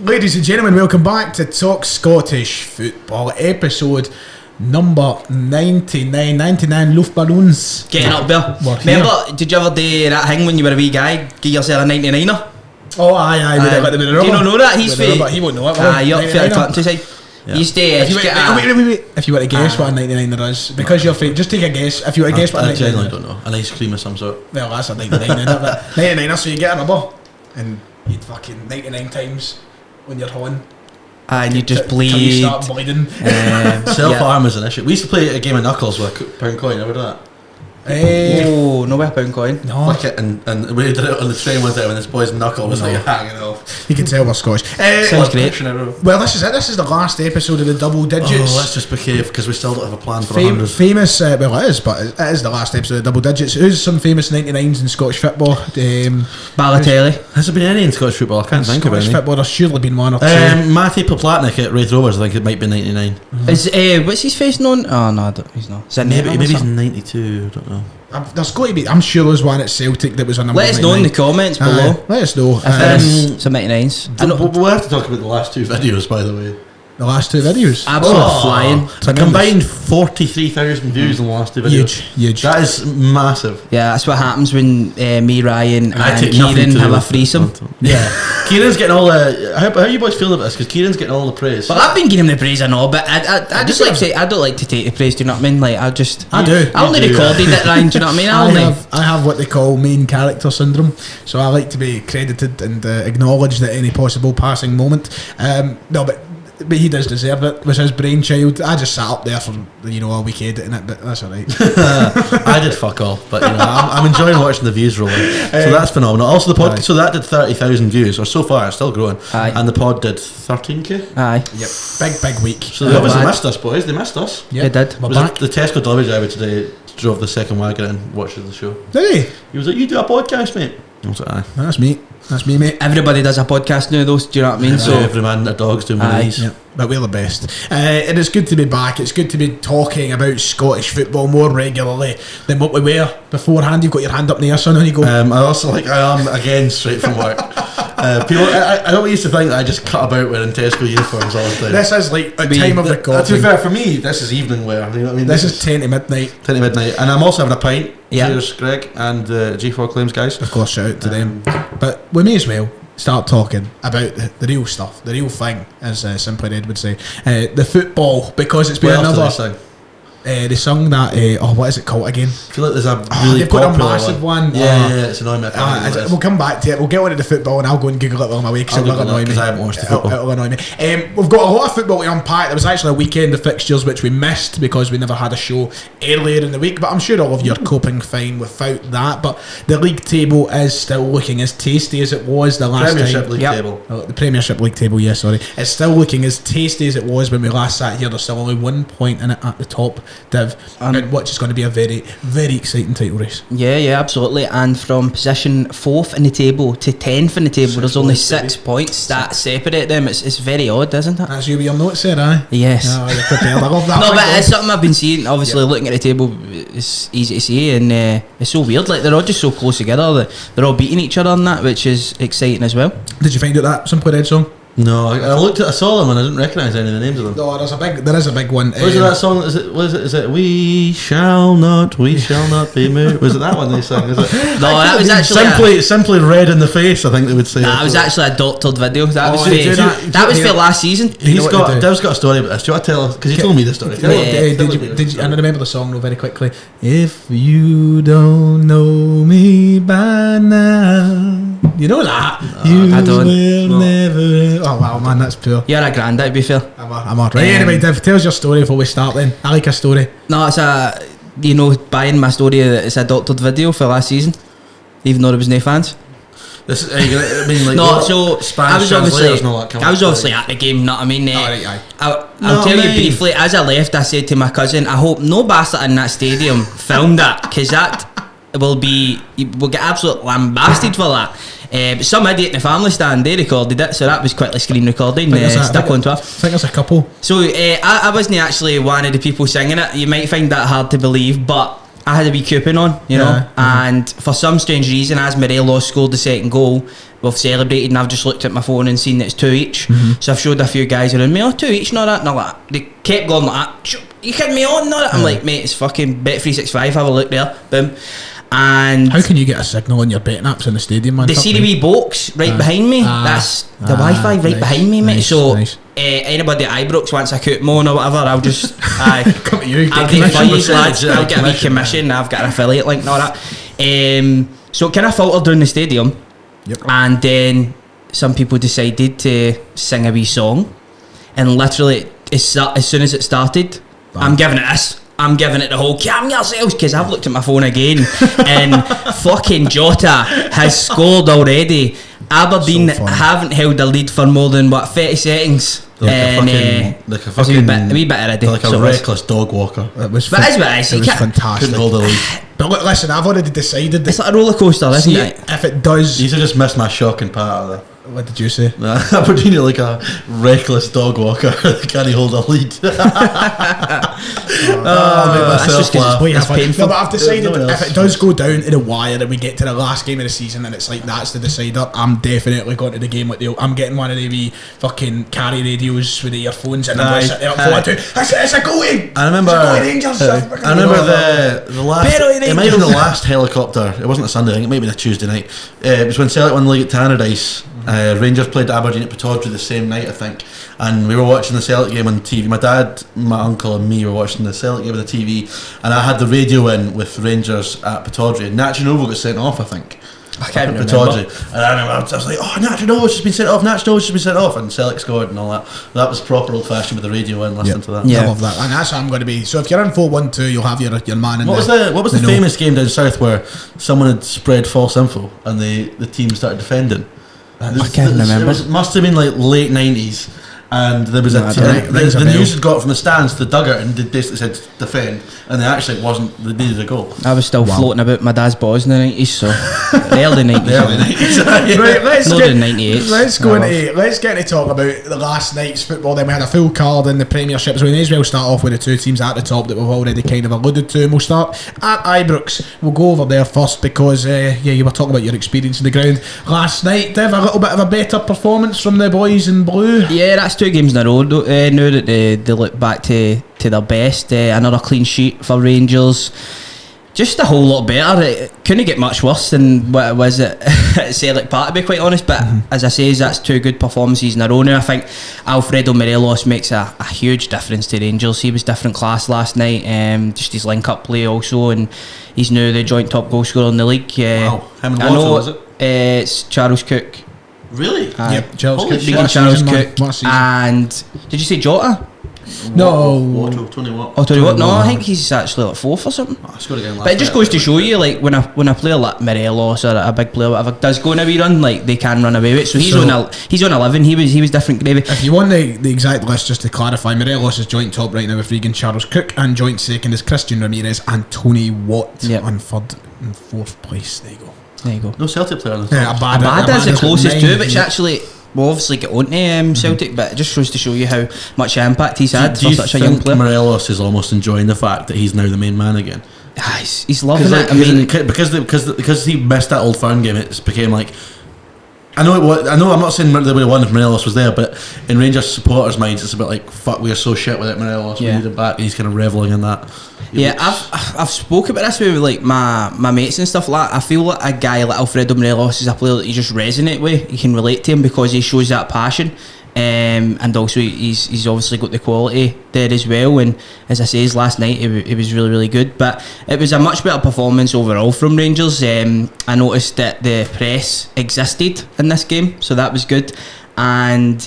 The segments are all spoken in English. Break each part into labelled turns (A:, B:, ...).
A: Ladies and gentlemen, welcome back to Talk Scottish Football, episode number 99 Luftballons.
B: Getting up there. Remember, did you ever do that thing when you were a wee guy, give yourself a 99er?
A: Oh, aye,
B: do you not know that? He's
A: he won't know it.
B: You're up for the countryside.
A: Yeah.
B: You stay.
A: Wait. If you were to guess what a 99er is, because you're fake, just take a guess. If you were to guess what a 99er is.
C: I genuinely don't know. An ice cream of some sort.
A: Well, that's a 99, isn't it? 99er, so you get a rubber, and you'd fucking 99 times when you're horn.
B: And you just bleed.
A: Till you start bleeding.
C: Self-harm is an issue. We used to play a game of knuckles with a pound coin, ever do that?
B: Oh, no way a pound coin.
A: No.
C: Flick it and we did it on the train one day when this boy's knuckle was like hanging off.
A: You can tell we're Scottish.
B: Sounds great.
A: Well, this is it. This is the last episode of the double digits.
C: Oh, let's just behave because we still don't have a plan for 100.
A: Famous, well it is, but it is the last episode of double digits. Who's some famous 99s in Scottish football?
B: Balotelli.
C: Has there been any in Scottish football? I can't think of any.
A: Scottish football, there's surely been one or two.
C: Matty Poplatnik at Wraith Rovers, I think it might be 99.
B: Is what's his face known? Oh no, he's not. Is that
C: maybe he's 92, I don't know.
A: There's got to be. I'm sure there's one at Celtic that was a number.
B: Let us know in the comments below.
A: Let us know.
B: If some 99s.
C: We'll have to talk about the last two videos, by the way.
A: The last two videos?
B: Absolute flying.
C: A combined 43,000 views in the last two videos.
A: Huge.
C: That is massive.
B: Yeah, that's what happens when me, Ryan and Kieran have a threesome.
C: Yeah. Kieran's getting all the... How are you boys feeling about this? Because Kieran's getting all the praise.
B: Well, I've been giving him the praise and all, but I just like to say, I don't like to take the praise, do you know what I mean? Like, I do. I only recorded it, Ryan, do you know what I mean?
A: I have what they call main character syndrome, so I like to be credited and acknowledged at any possible passing moment. But he does deserve it. It was his brainchild. I just sat up there for a week editing it, but that's alright.
C: I did fuck all, but I'm enjoying watching the views rolling. So that's phenomenal. Also, the pod, so that did 30,000 views, or so far it's still growing.
B: Aye.
C: And the pod did 13k.
B: Aye.
A: Yep. Big week.
C: So they obviously missed us, boys. They missed us.
B: Yep. They did.
C: The Tesco delivery driver today drove the second wagon and watched the show.
A: Did he?
C: He was like, "You do a podcast, mate?" I was like, "Aye."
A: That's me, mate.
B: Everybody does a podcast now, though. Do you know what I mean?
C: So every man, their dog's doing one of these.
A: Yep. But we're the best. And it's good to be back. It's good to be talking about Scottish football more regularly than what we were beforehand. You've got your hand up in the air, son. On you go.
C: I also I am again straight from work. People, I don't used to think that I just cut about wearing Tesco uniforms all the time.
A: This is like a time of recording.
C: To be fair, for me, this is evening wear. You know what I mean?
A: This is 10 to midnight.
C: 10 to midnight, and I'm also having a pint.
B: Yeah.
C: Cheers, Greg and G4 Claims guys.
A: Of course, shout out to them. But we may as well start talking about the real stuff, the real thing, as Simply Red would say, the football, because it's been another. They sung that. What is it called again?
C: I feel like there's a really
A: they've got a massive one.
C: Yeah, it's annoying me.
A: We'll come back to it. We'll get on to the football, and I'll go and Google it on my way because it'll annoy me.
C: I haven't watched the football.
A: It'll annoy me. We've got a lot of football to unpack. There was actually a weekend of fixtures which we missed because we never had a show earlier in the week. But I'm sure all of you are coping fine without that. But the league table is still looking as tasty as it was the last
C: Premiership
A: time.
C: League table.
A: The Premiership League table. Yeah, sorry. It's still looking as tasty as it was when we last sat here. There's still only 1 point in it at the top, Div. Which is going to be a very, very exciting title race.
B: Yeah, absolutely. And from position 4th in the table to 10th in the table, there's only 6 points that separate them. It's very odd, isn't it?
A: That's you with your notes there, aye?
B: Yes.
A: Oh, you're prepared. I love that.
B: No, but it's something I've been seeing. Obviously, looking at the table, it's easy to see, and it's so weird. Like, they're all just so close together that they're all beating each other on that, which is exciting as well.
A: Did you find out that Simply Red song?
C: No, I saw them and I didn't recognise any of the names of them.
A: No, there is a big one.
C: Was it that song? Is it We shall not be moved? Was it that one they sang? Is it?
B: No, that was actually
C: simply red in the face. I think they would say.
B: That was actually a doctored video. That was for last season.
C: Dav's got a story about this. Do you want to tell us? Because he told me the story.
A: Did you? And I remember the song very quickly. If you don't know me by now, you know that.
B: I don't.
A: Will never. Oh wow, man, that's poor.
B: You're a granddad, to be fair.
A: I'm alright. Anyway, Div, tell us your story before we start then. I like a story.
B: No, it's buying my story, it's a doctored video for last season, even though there was no fans.
C: This is, I mean, like,
B: no, so
C: Spanish
B: I was
C: obviously
B: at the game, you know what I mean? I'll tell
C: you
B: briefly, as I left, I said to my cousin, I hope no bastard in that stadium filmed that, because that we'll get absolutely lambasted for that. But some idiot in the family stand, they recorded it, so that was quickly screen recording, stuck on Twitter.
A: I think there's a couple.
B: So I wasn't actually one of the people singing it. You might find that hard to believe, but I had a wee coupon on, you know, and for some strange reason, as Morelos scored the second goal, we've celebrated, and I've just looked at my phone and seen that it's 2 each. So I've showed a few guys around me, 2 each, not that, not that. They kept going like that. You kidding me on? Not that. I'm like, mate, it's fucking Bet365. Have a look there. Boom. And
A: how can you get a signal on your betting apps in the stadium, man?
B: They see the wee box right behind me. That's the Wi-Fi right behind me, mate. So anybody at Ibrox wants a coupon or whatever, I'll just
A: come to you.
B: I'll get funnies, lads. I'll get a wee commission. I've got an affiliate link and all that. So it kind of filtered down the stadium, and then some people decided to sing a wee song, and literally as soon as it started, I'm giving it this. I'm giving it the whole calm yourselves, because I've looked at my phone again and fucking Jota has scored already. Aberdeen haven't held the lead for more than 30 seconds.
C: Like a fucking
B: a wee bit already.
C: Like a reckless dog walker.
A: It was
C: fantastic. Couldn't hold the lead.
A: But look, listen, I've already decided that
B: it's like a roller coaster, isn't it?
A: If it does,
C: you just missed my shocking part of that.
A: What did you say?
C: Aberdeen are like a reckless dog walker. Can he hold a lead?
B: That's just because it's painful.
A: No, but I've decided if it does go down to the wire and we get to the last game of the season and it's like that's the decider, I'm definitely going to the game with the. I'm getting one of the wee fucking carry radios with the earphones and I'm going to sit there up forward to. It's a goalie.
C: I remember.
A: Rangers.
C: I remember the last. It might have been the last helicopter. It wasn't a Sunday. I think it might have been a Tuesday night. It was when Celtic won the league at Tannadice. Rangers played Aberdeen at Pittodrie the same night, I think, and we were watching the Celtic game on TV. My dad, my uncle and me were watching the Celtic game on the TV, and I had the radio in with Rangers at Pittodrie. Nacho Novo got sent off, I think.
B: I can't remember.
C: And I remember I was like, Nacho Novo's just been sent off, and Celtic scored and all that. That was proper old fashioned with the radio in, listening to that.
A: I love that, and that's how I'm going to be. So if you're in 4-1-2, you'll have your man in.
C: What was the famous game down south where someone had spread false info and the team started defending?
B: I can't remember.
C: It must have been like late 90s, and there was the news had got from the stands to the dugout and they basically said defend, and they needed a goal.
B: I was still floating about my dad's boys in the 90s, so the early 90s.
A: Right, let's get to talk about the last night's football. Then we had a full card in the Premiership, so we may as well start off with the two teams at the top that we've already kind of alluded to. And we'll start at Ibrox. We'll go over there first because you were talking about your experience in the ground last night. Dev, a little bit of a better performance from the boys in blue.
B: Yeah, that's 2 games in a row now that they look back to their best. Another clean sheet for Rangers. Just a whole lot better. It couldn't get much worse than what it was at Celtic Park, to be quite honest. But as I say, that's 2 good performances in a row now. I think Alfredo Morelos makes a huge difference to Rangers. He was different class last night. Just his link-up play also, and he's now the joint top goal scorer in the league.
C: Wow, him and Waterford, is it?
B: It's Charles Cook.
C: Really?
A: Yep, Charles Cook.
B: Charles Cook. And did you say Jota?
A: No.
C: Tony Watt.
B: Tony Watt. No, I think he's actually like 4th or something. But it just goes to show you, like when a player like Morelos or a big player or whatever does go on a wee run, like they can run away with it. So he's on 11. He was different gravy.
A: If you want the exact list, just to clarify, Morelos is joint top right now with Regan Charles Cook, and joint second is Christian Ramirez and Tony Watt on 3rd and 4th place. There you go.
C: No Celtic player on the
A: top.
B: Abada is the closest to it, which actually we'll obviously get on to Celtic, but it just shows to show you how much impact he's had for such a young player.
C: Morelos is almost enjoying the fact that he's now the main man again?
B: He's loving it. I mean,
C: because he missed that Old Firm game, it became like. I know I'm not saying they would have won if Morelos was there, but in Rangers supporters' minds, it's a bit like, fuck, we are so shit without Morelos. We need him back, and he's kind of revelling in that.
B: I've spoken about this with like my mates and stuff like that. I feel like a guy like Alfredo Morelos is a player that you just resonate with. You can relate to him because he shows that passion. And also he's obviously got the quality there as well, and as I say, last night it was really, really good. But it was a much better performance overall from Rangers. I noticed that the press existed in this game, so that was good. And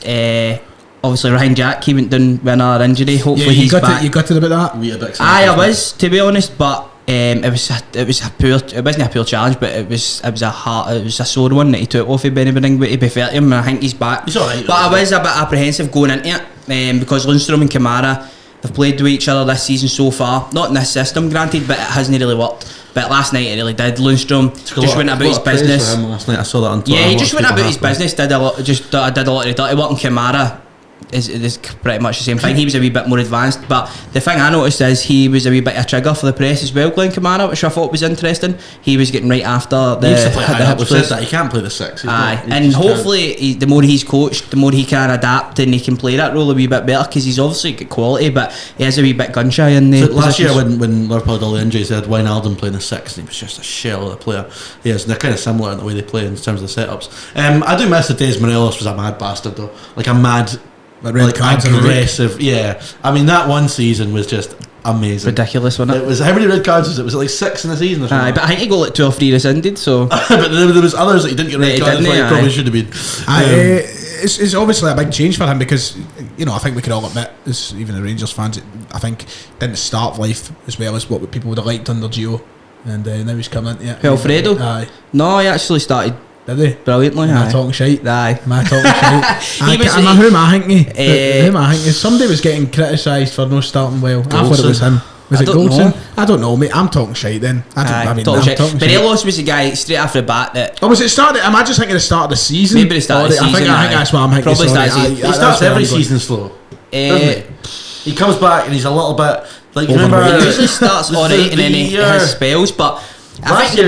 B: obviously Ryan Jack, he went down with another injury. Hopefully he's back.
A: You gutted about that?
B: I was, to be honest, but it wasn't a poor challenge, but it was a sore one that he took off of Benny, but to be fair to him, I think he's back.
C: He's alright.
B: But I was a bit apprehensive going into it because Lundstrom and Kamara, they've played with each other this season so far. Not in this system, granted, but it hasn't really worked. But last night it really did. Lundstrom just went about his business.
C: Last night I saw that on Twitter.
B: Yeah, he just went about his business. Did a lot of the dirty work, and Kamara is pretty much the same thing. He was a wee bit more advanced, but the thing I noticed is he was a wee bit of a trigger for the press as well, Glenn Kamara, which I thought was interesting. He was getting right after the
C: Hibs players. That he can't play the 6.
B: And hopefully the more he's coached, the more he can adapt and he can play that role a wee bit better, because he's obviously got quality, but he is a wee bit gun shy in the
C: last year when Liverpool had all the injuries, they had Wijnaldum playing the 6 and he was just a shell of a player. Yes, they're kind of similar in the way they play in terms of the setups. I do miss the days Morelos was a mad bastard though, like a mad, like aggressive. Yeah, I mean that one season was just amazing,
B: ridiculous, wasn't it?
C: It was, how many red cards was it? Was it like 6 in the season or something?
B: But I think he got like 2 or 3 rescinded. So,
C: but there was others that he didn't get red cards for. He probably should have been.
A: It's obviously a big change for him, because I think we can all admit, as even the Rangers fans, I think didn't start life as well as what people would have liked under Gio, and now he's coming into it.
B: Alfredo?
A: Aye.
B: No, he actually started.
A: Did he?
B: Brilliantly.
A: Am I talking shite?
B: Aye.
A: Am I talking shite? Who am I thinking? Somebody was getting criticised for no starting well. I thought it was him. Was it Goldson? I don't know, mate. I'm talking shite then.
B: Morelos was the guy straight after the bat that.
A: Was it started? Am I just thinking the start of the season?
B: Maybe the start of the season.
A: I think that's what I'm thinking.
B: Probably
A: he
C: starts every season slow. Doesn't he? He comes back and he's a little bit like. Remember,
B: he usually starts alright and then he has spells, but. I think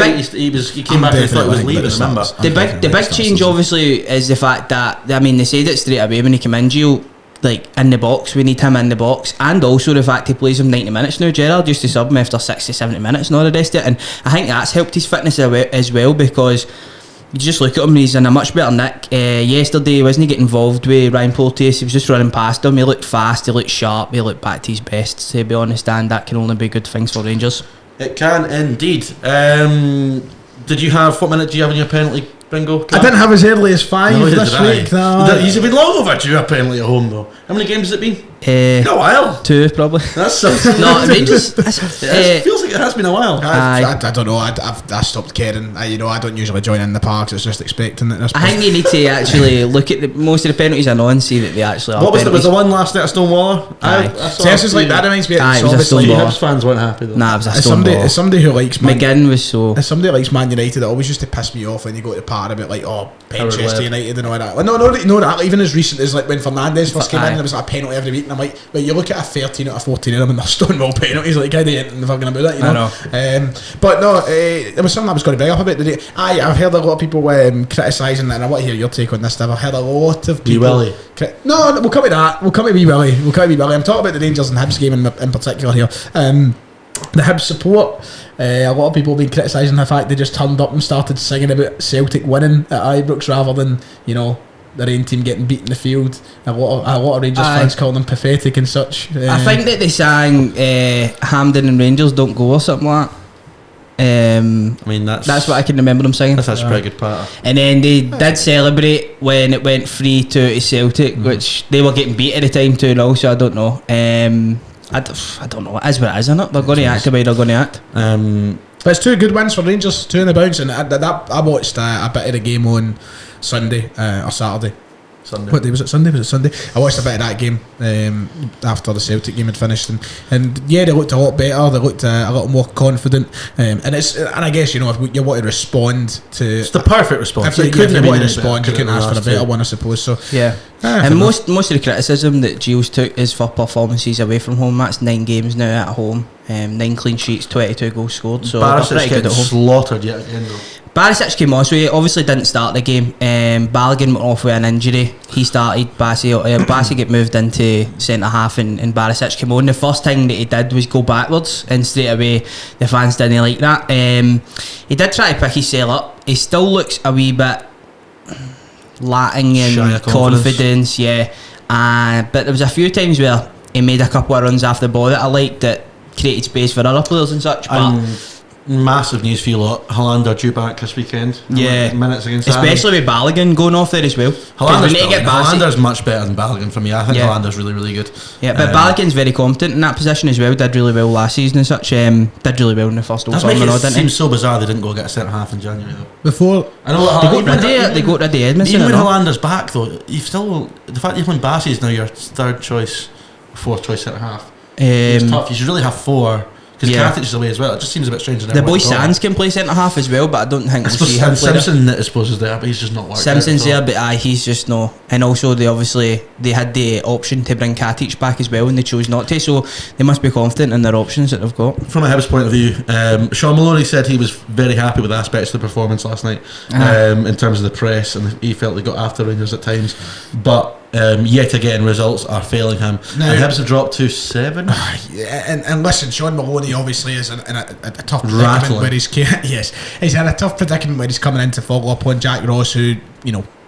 C: he came back and he thought he was leaving. Remember,
B: the big change obviously is the fact that they said it straight away when he came in, Gio, like in the box, we need him in the box, and also the fact he plays him 90 minutes now. Gerrard used to sub him after 60-70 minutes and all the rest of it, and I think that's helped his fitness as well, because you just look at him, he's in a much better nick. Yesterday, wasn't he getting involved with Ryan Porteous? He was just running past him. He looked fast, he looked sharp, he looked back to his best, to be honest, and that can only be good things for Rangers.
C: It can indeed. Did you have, what minute do you have in your penalty bingo?
A: I didn't have as early as 5 this week.
C: He's been long overdue a penalty at home though. How many games has it been? A while.
B: 2 probably.
C: That's
B: no, Rangers.
C: It feels like it has been a while.
A: I don't know. I stopped caring. I don't usually join in the parks. It's just expecting it.
B: I think you need to actually look at most of the penalties I know and see that they actually are.
C: What was the one last night at Stonewaller?
A: That reminds me.
B: It was a Stonewaller.
C: Hibs fans weren't happy though.
B: Nah, it was a Stonewaller.
A: As somebody who likes
B: McGinn was so.
A: As somebody who likes Man United, it always used to piss me off when you go to the park a bit like, Manchester United and all that. Well, no, that even as recent as like when Fernandes first came in, there was like a penalty every week, and I'm like, well, you look at a 13 out of 14 of them and they're Stonewall penalties, like how they ain't fucking about that, you know.
B: I know.
A: But no, there was something I was going to bring up about today. I've heard a lot of people criticising that, and I want to hear your take on this, Dave. I've heard a lot of people.
C: Wee Willie.
A: No, we'll come to that. We'll come to Wee Willie. I'm talking about the Rangers and Hibs game in particular here. The Hibs support, a lot of people have been criticising the fact they just turned up and started singing about Celtic winning at Ibrox rather than, their own team getting beat in the field. A lot of Rangers fans calling them pathetic and such.
B: I think that they sang Hampden and Rangers don't go or something like that. I mean that's what I can remember them singing.
C: That's a pretty good part.
B: And then they did celebrate when it went 3-2 to Celtic, which they were getting beat at the time 2-0, so I don't know. I don't know. It is what it is, isn't it? They're going to act the way they're going to act.
A: But it's 2 good wins for Rangers, 2 in the bounce, and I watched a bit of the game on Sunday or Saturday. What day was it? Sunday? I watched a bit of that game after the Celtic game had finished, and yeah, they looked a lot better. They looked a little more confident, and I guess if you want to respond to,
C: it's the perfect response.
A: If you want to respond, you couldn't ask for a better one, I suppose. So
B: yeah. And most of the criticism that Gio's took is for performances away from home. That's 9 games now at home, 9 clean sheets, 22 goals scored. So
C: Barisic getting slaughtered yet again though.
B: Barisic came on, so he obviously didn't start the game. Balogun went off with an injury. He started. Bassi get moved into centre half, and Barisic came on. The first thing that he did was go backwards, and straight away the fans didn't like that. He did try to pick his cell up. He still looks a wee bit lacking in confidence, yeah. But there was a few times where he made a couple of runs after the ball that I liked, that created space for other players and such. But
C: massive news for you lot. Hollander due back this weekend.
B: Yeah,
C: minutes against
B: especially with Balogun going off there as well.
C: Hollander's much better than Balogun for me. I think Hollander's really, really good.
B: Yeah, but Balogun's very competent in that position as well. Did really well last season and such. Did really well in the first Old Firm.
C: It seems so bizarre they didn't go get a centre half in January though.
A: Before
C: I know
B: they got rid of Edmondson.
C: Even when Hollander's back though, you've still the fact that when Bassi is now your 3rd choice, 4th choice centre half. It's tough. You should really have 4. because Katic is away as well. It just seems a bit strange.
B: The boy Sands can play centre half as well, but I don't think we'll see him play.
C: Simpson, I suppose, is there, but he's just not working.
B: Simpson's there, but he's just no. And also, they had the option to bring Katic back as well, and they chose not to. So they must be confident in their options that they've got.
C: From a Hibs point of view, Sean Maloney said he was very happy with aspects of the performance last night, in terms of the press, and he felt they got after Rangers at times, but. Yet again, results are failing him. Now, and Hibs have dropped to 7.
A: And listen, Sean Maloney obviously is in a tough predicament where he's he's in a tough predicament where he's coming in to follow up on Jack Ross, who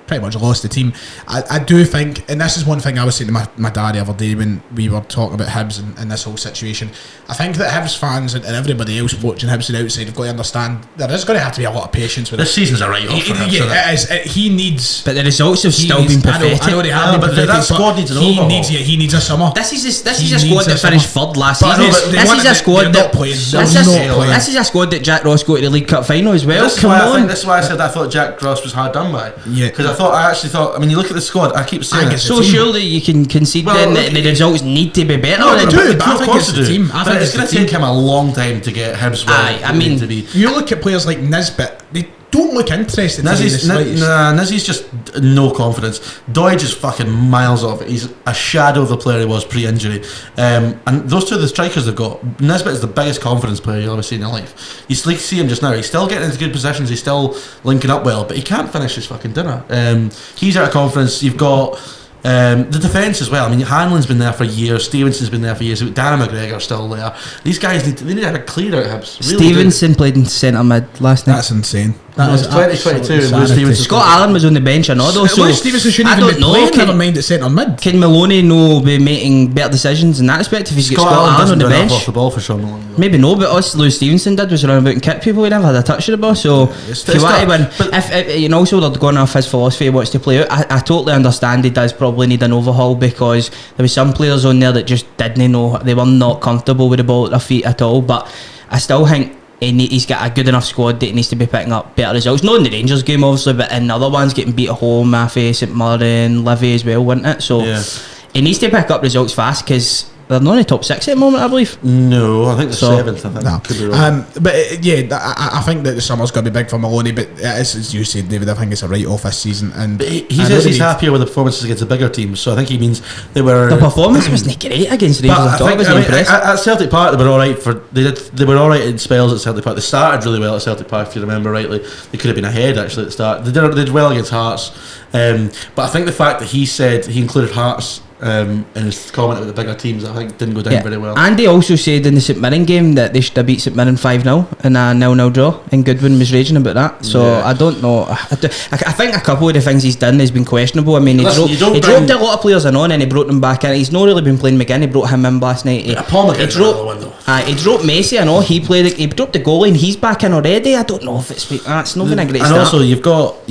A: pretty much lost the team. I do think, and this is one thing I was saying to my dad the other day when we were talking about Hibs and this whole situation. I think that Hibs fans and everybody else watching Hibs from the outside have got to understand there is going to have to be a lot of patience with
C: this season's a write-off for him.
A: Yeah, it is. He needs...
B: But the results have still been pathetic.
A: I know they have been pathetic,
C: that squad needs an overhaul.
A: He needs a summer.
B: This is a squad that finished third last season. This is a squad that Jack Ross got to the League Cup final as well.
C: This is why I said I thought Jack Ross was hard done by. Yeah. Because I actually thought, I mean, you look at the squad, I keep saying it.
B: So surely you can concede then that the results need to be better.
A: No, they do, but I think it's the team.
C: I think it's going to take him a long time to get Hibs where I mean, to be.
A: You look at players like Nisbet, they don't look interested.
C: Nizzy's just no confidence. Doidge is fucking miles off it. He's a shadow of the player he was pre-injury. And those two are the strikers they've got. Nisbet is the biggest confidence player you'll ever see in your life. You see him just now. He's still getting into good positions. He's still linking up well, but he can't finish his fucking dinner. He's out of confidence. You've got the defence as well. I mean, Hanlon's been there for years. Stevenson's been there for years. Darren McGregor's still there. These guys need to have a clear out Hibs. Really
B: Stevenson played in centre mid last night.
A: That's insane.
C: That was 2022.
B: Scott Allen was on the bench and all those. So
A: Stevenson shouldn't even be playing. Never mind at centre mid.
B: Can Maloney be making better decisions in that respect if he's got Scott Allen on the bench?
C: Off the ball for Sean Maloney,
B: maybe no, but us Lou Stevenson did was run about and kick people. He never had a touch of the ball. So if you want to win, if also they're going off his philosophy he wants to play out, I totally understand he does probably need an overhaul, because there was some players on there that just didn't know, they were not comfortable with the ball at their feet at all. But I still think he's got a good enough squad that he needs to be picking up better results. Not in the Rangers game obviously, but in other ones, getting beat at home, Maffei, St Mirren, Livy as well, wasn't it? So he needs to pick up results fast, because they're not in the top 6 at the moment, I believe.
C: No, I think the 7th. I think
A: no.
C: Could be wrong.
A: But I think that the summer's going to be big for Maloney. But as you said, David, I think it's a write-off this season. And
C: he says he's happier with the performances against the bigger teams. So I think he means they were.
B: The performance wasn't great against Rangers.
C: At Celtic Park, they were all right they were all right in spells at Celtic Park. They started really well at Celtic Park, if you remember rightly. They could have been ahead actually at the start. They did well against Hearts. But I think the fact that he said he included Hearts in his comment about the bigger teams, I think didn't go down very well.
B: Andy also said in the St Mirren game that they should have beat St Mirren 5-0 in a 0-0 draw, and Goodwin was raging about that. So I don't know. I think a couple of the things he's done has been questionable. I mean, he dropped a lot of players in on and he brought them back in. He's not really been playing McGinn. He brought him in last night. He dropped Messi. I know he played. He dropped the goalie and he's back in already. I don't know if it's not been a great start.
C: And also you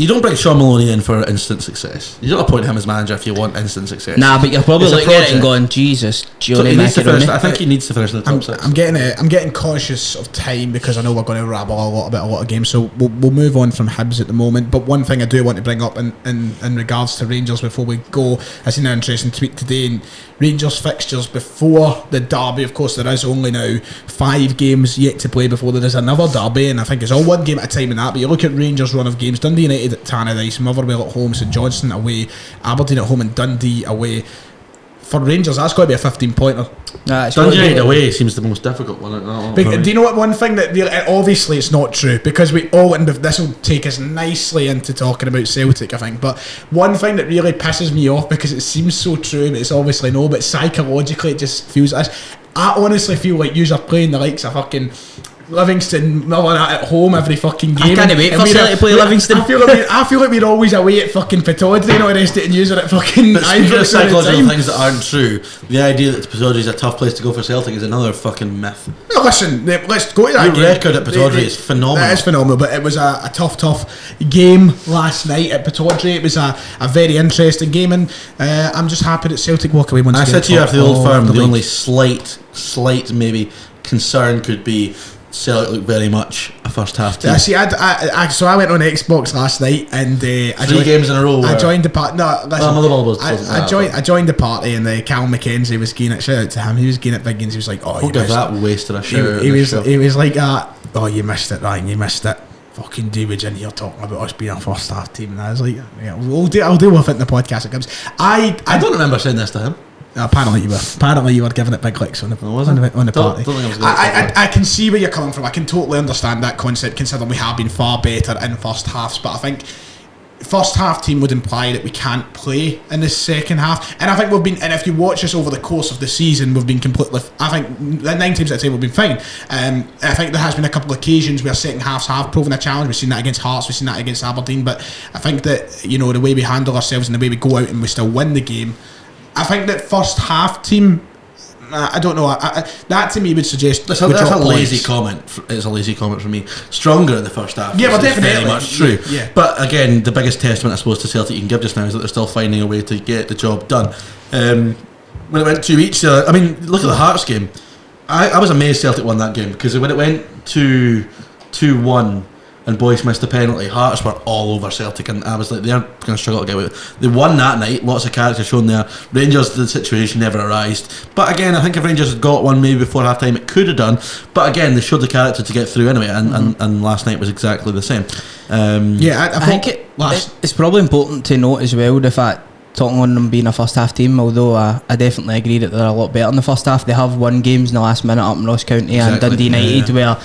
C: don't bring Sean Maloney in for instant success. You don't appoint him as manager if you want instant success.
B: Nah, but you're probably looking at it and going, Jesus, Johnny Macaroni.
C: I think he needs to finish in the top 6.
A: I'm getting cautious of time, because I know we're going to rabble a lot of games, so we'll move on from Hibs at the moment. But one thing I do want to bring up in regards to Rangers before we go, I seen an interesting tweet today, in Rangers fixtures before the derby. Of course, there is only now 5 games yet to play before there is another derby, and I think it's all one game at a time in that. But you look at Rangers' run of games: Dundee United at Tannadice, Motherwell at home, St Johnstone away, Aberdeen at home, and Dundee away. For Rangers, that's got to be a 15-pointer.
C: Dundee United away seems the most difficult one.
A: Do you know what? One thing that obviously it's not true, because we all, and this will take us nicely into talking about Celtic, I think. But one thing that really pisses me off, because it seems so true, but it's obviously no, but psychologically it just feels as I honestly feel like you are playing the likes of fucking Livingston at home every fucking game.
B: I can't wait for Celtic to play Livingston.
A: I feel like we're always away at fucking Pittodrie, not arrested and using it fucking.
C: But speaking of psychological things that aren't true, the idea that Pittodrie is a tough place to go for Celtic is another fucking myth.
A: No, listen, let's go to that game.
C: Your record at Pittodrie is phenomenal.
A: That is phenomenal, but it was a tough game last night at Pittodrie. It was a very interesting game, and I'm just happy that Celtic walk away once again.
C: I said to you after the Old Firm, the only slight maybe concern could be Celtic looked very much a first half team.
A: See, so I went on Xbox last night and
C: Three games in a row.
A: I joined the party. No, listen,
C: I
A: I joined the party and Cal McKenzie was getting it. Shout out to him. He was getting it big and he was like, "Oh,
C: you give that wasted a shout."
A: He was like, "Oh, you missed it, Ryan. You missed it. Fucking David in here talking about us being a first half team." And I was like, "Yeah, I'll deal with it in the podcast it comes." I
C: don't remember saying this to him.
A: Apparently you were giving it big licks on the party. I can see where you're coming from. I can totally understand that concept, considering we have been far better in first halves. But I think first half team would imply that we can't play in the second half. And I think we've been, and if you watch us over the course of the season, we've been completely, I think 9 times out of 10 we've been fine. I think there has been a couple of occasions where second halves have proven a challenge. We've seen that against Hearts, we've seen that against Aberdeen. But I think that, you know, the way we handle ourselves and the way we go out and we still win the game, I think that first half team, I don't know. That to me would suggest
C: that's a lazy comment. It's a lazy comment from me. Stronger in the first half.
A: Yeah, well, definitely.
C: Very much true.
A: Yeah.
C: But again, the biggest testament I suppose to Celtic you can give just now is that they're still finding a way to get the job done. When it went 2 each, I mean, look at the Hearts game. I was amazed Celtic won that game because when it went to 2-1. And Boyce missed the penalty. Hearts were all over Celtic, and I was like, they're going to struggle to get with it. They won that night, lots of character shown there. Rangers, the situation never arised. But again, I think if Rangers had got one maybe before half time, it could have done. But again, they showed the character to get through anyway, and last night was exactly the same.
A: I think
B: it's probably important to note as well the fact, talking on them being a first half team, although I definitely agree that they're a lot better in the first half. They have won games in the last minute up in Ross County and Dundee United, where